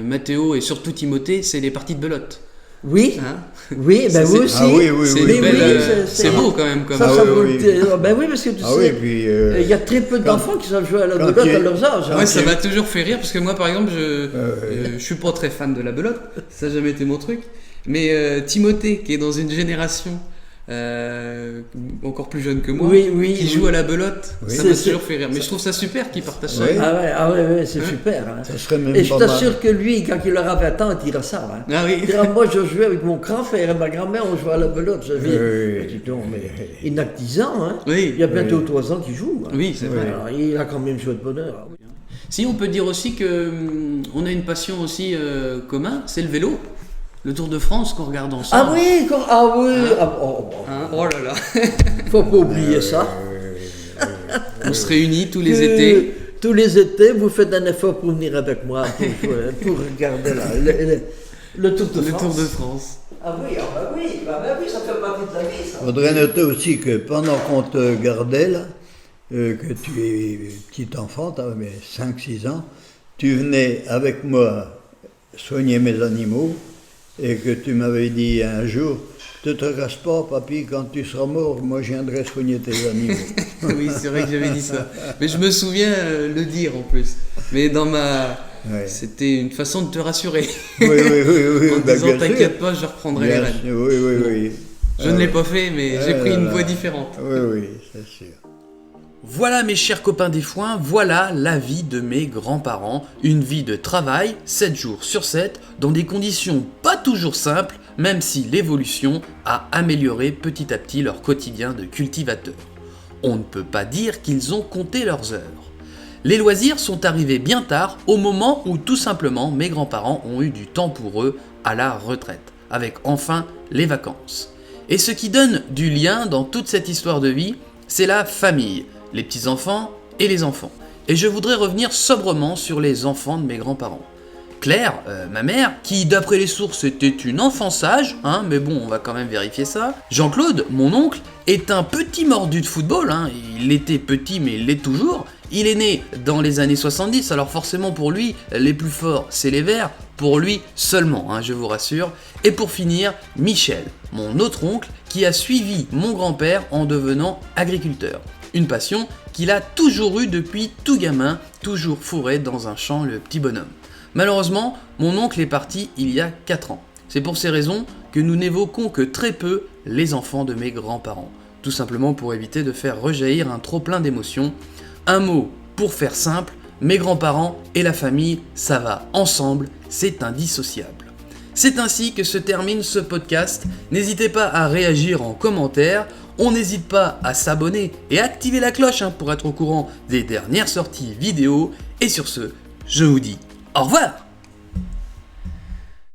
[SPEAKER 1] Mathéo et surtout Timothée, c'est les parties de belote.
[SPEAKER 2] Oui,
[SPEAKER 1] Hein
[SPEAKER 2] oui, ben
[SPEAKER 1] C'est-
[SPEAKER 2] vous aussi.
[SPEAKER 3] Ah oui, oui,
[SPEAKER 1] c'est
[SPEAKER 3] oui.
[SPEAKER 1] une
[SPEAKER 2] Mais
[SPEAKER 1] belle,
[SPEAKER 2] oui,
[SPEAKER 1] c'est beau quand même. Comme
[SPEAKER 2] Ça,
[SPEAKER 3] Ah
[SPEAKER 2] ça
[SPEAKER 3] oui,
[SPEAKER 2] vaut
[SPEAKER 3] oui.
[SPEAKER 2] Ben oui, parce que tu
[SPEAKER 3] Ah oui,
[SPEAKER 2] sais,
[SPEAKER 3] puis
[SPEAKER 2] il y a très peu d'enfants qui savent jouer à la
[SPEAKER 3] quand
[SPEAKER 2] belote
[SPEAKER 3] il-
[SPEAKER 2] à leur âge. hein.
[SPEAKER 1] Ouais, ça m'a toujours fait rire parce que moi, par exemple, je suis pas très fan de la belote. Ça n'a jamais été mon truc. Mais Timothée, qui est dans une génération encore plus jeune que moi,
[SPEAKER 2] Oui, oui,
[SPEAKER 1] qui
[SPEAKER 2] oui.
[SPEAKER 1] joue à la belote,
[SPEAKER 3] Oui.
[SPEAKER 1] ça m'a
[SPEAKER 2] C'est-
[SPEAKER 1] toujours fait rire. Mais je trouve ça super qu'il partage ça.
[SPEAKER 3] Ouais.
[SPEAKER 2] Ah ouais, c'est super. hein.
[SPEAKER 3] ça serait même
[SPEAKER 2] Et je
[SPEAKER 3] pas mal.
[SPEAKER 2] t'assure que lui, quand il aura 20 ans, il dira ça. Hein.
[SPEAKER 1] Ah oui.
[SPEAKER 2] Il dira, moi, je jouais avec mon grand-frère et ma grand-mère, on jouait à la belote. Je dis,
[SPEAKER 3] Oui.
[SPEAKER 2] dis donc, mais il n'a que 10 ans. Hein.
[SPEAKER 1] Oui.
[SPEAKER 2] Il y a bientôt 3 ans qu'il joue. hein.
[SPEAKER 1] Oui, c'est vrai.
[SPEAKER 2] Alors, il a quand même joué de bonheur.
[SPEAKER 1] Si on peut dire aussi que on a une passion aussi commune, c'est le vélo. Le Tour de France qu'on regarde ensemble.
[SPEAKER 2] Ah oui,
[SPEAKER 1] Hein, oh là là.
[SPEAKER 2] faut pas oublier ça.
[SPEAKER 1] On se réunit tous les
[SPEAKER 2] Que
[SPEAKER 1] étés.
[SPEAKER 2] Tous les étés, vous faites un effort pour venir avec moi pour regarder le Tour de
[SPEAKER 1] Le
[SPEAKER 2] France.
[SPEAKER 1] Tour de France.
[SPEAKER 2] Ah oui, ça fait partie de la vie, ça.
[SPEAKER 3] Il faudrait noter aussi que pendant qu'on te gardait, là, que tu es petit enfant, tu avais 5-6 ans, tu venais avec moi soigner mes animaux et que tu m'avais dit un jour te tracasse pas, papy, quand tu seras mort, moi je viendrai soigner tes animaux.
[SPEAKER 1] Oui, c'est vrai que j'avais dit ça. Mais je me souviens le dire en plus. Mais dans ma...
[SPEAKER 3] Ouais.
[SPEAKER 1] C'était une façon de te rassurer.
[SPEAKER 3] Oui,
[SPEAKER 1] En
[SPEAKER 3] bah,
[SPEAKER 1] disant,
[SPEAKER 3] bien sûr.
[SPEAKER 1] t'inquiète pas, je reprendrai les
[SPEAKER 3] Bien
[SPEAKER 1] rênes.
[SPEAKER 3] sûr, oui.
[SPEAKER 1] Je ne l'ai pas fait, mais j'ai pris une voie différente.
[SPEAKER 3] Oui, c'est sûr.
[SPEAKER 1] Voilà mes chers copains des foins, voilà la vie de mes grands-parents. Une vie de travail, 7 jours sur 7, dans des conditions pas toujours simples, même si l'évolution a amélioré petit à petit leur quotidien de cultivateurs. On ne peut pas dire qu'ils ont compté leurs heures. Les loisirs sont arrivés bien tard, au moment où tout simplement mes grands-parents ont eu du temps pour eux à la retraite, avec enfin les vacances. Et ce qui donne du lien dans toute cette histoire de vie, c'est la famille, les petits-enfants et les enfants. Et je voudrais revenir sobrement sur les enfants de mes grands-parents. Claire, ma mère, qui d'après les sources était une enfant sage, mais bon, on va quand même vérifier ça. Jean-Claude, mon oncle, est un petit mordu de football, il était petit mais il l'est toujours. Il est né dans les années 70, alors forcément pour lui, les plus forts c'est les Verts, pour lui seulement, je vous rassure. Et pour finir, Michel, mon autre oncle, qui a suivi mon grand-père en devenant agriculteur. Une passion qu'il a toujours eue depuis tout gamin, toujours fourré dans un champ le petit bonhomme. Malheureusement, mon oncle est parti il y a 4 ans. C'est pour ces raisons que nous n'évoquons que très peu les enfants de mes grands-parents. Tout simplement pour éviter de faire rejaillir un trop-plein d'émotions. Un mot pour faire simple, mes grands-parents et la famille, ça va ensemble, c'est indissociable. C'est ainsi que se termine ce podcast. N'hésitez pas à réagir en commentaire. On n'hésite pas à s'abonner et à activer la cloche pour être au courant des dernières sorties vidéo. Et sur ce, je vous dis au revoir!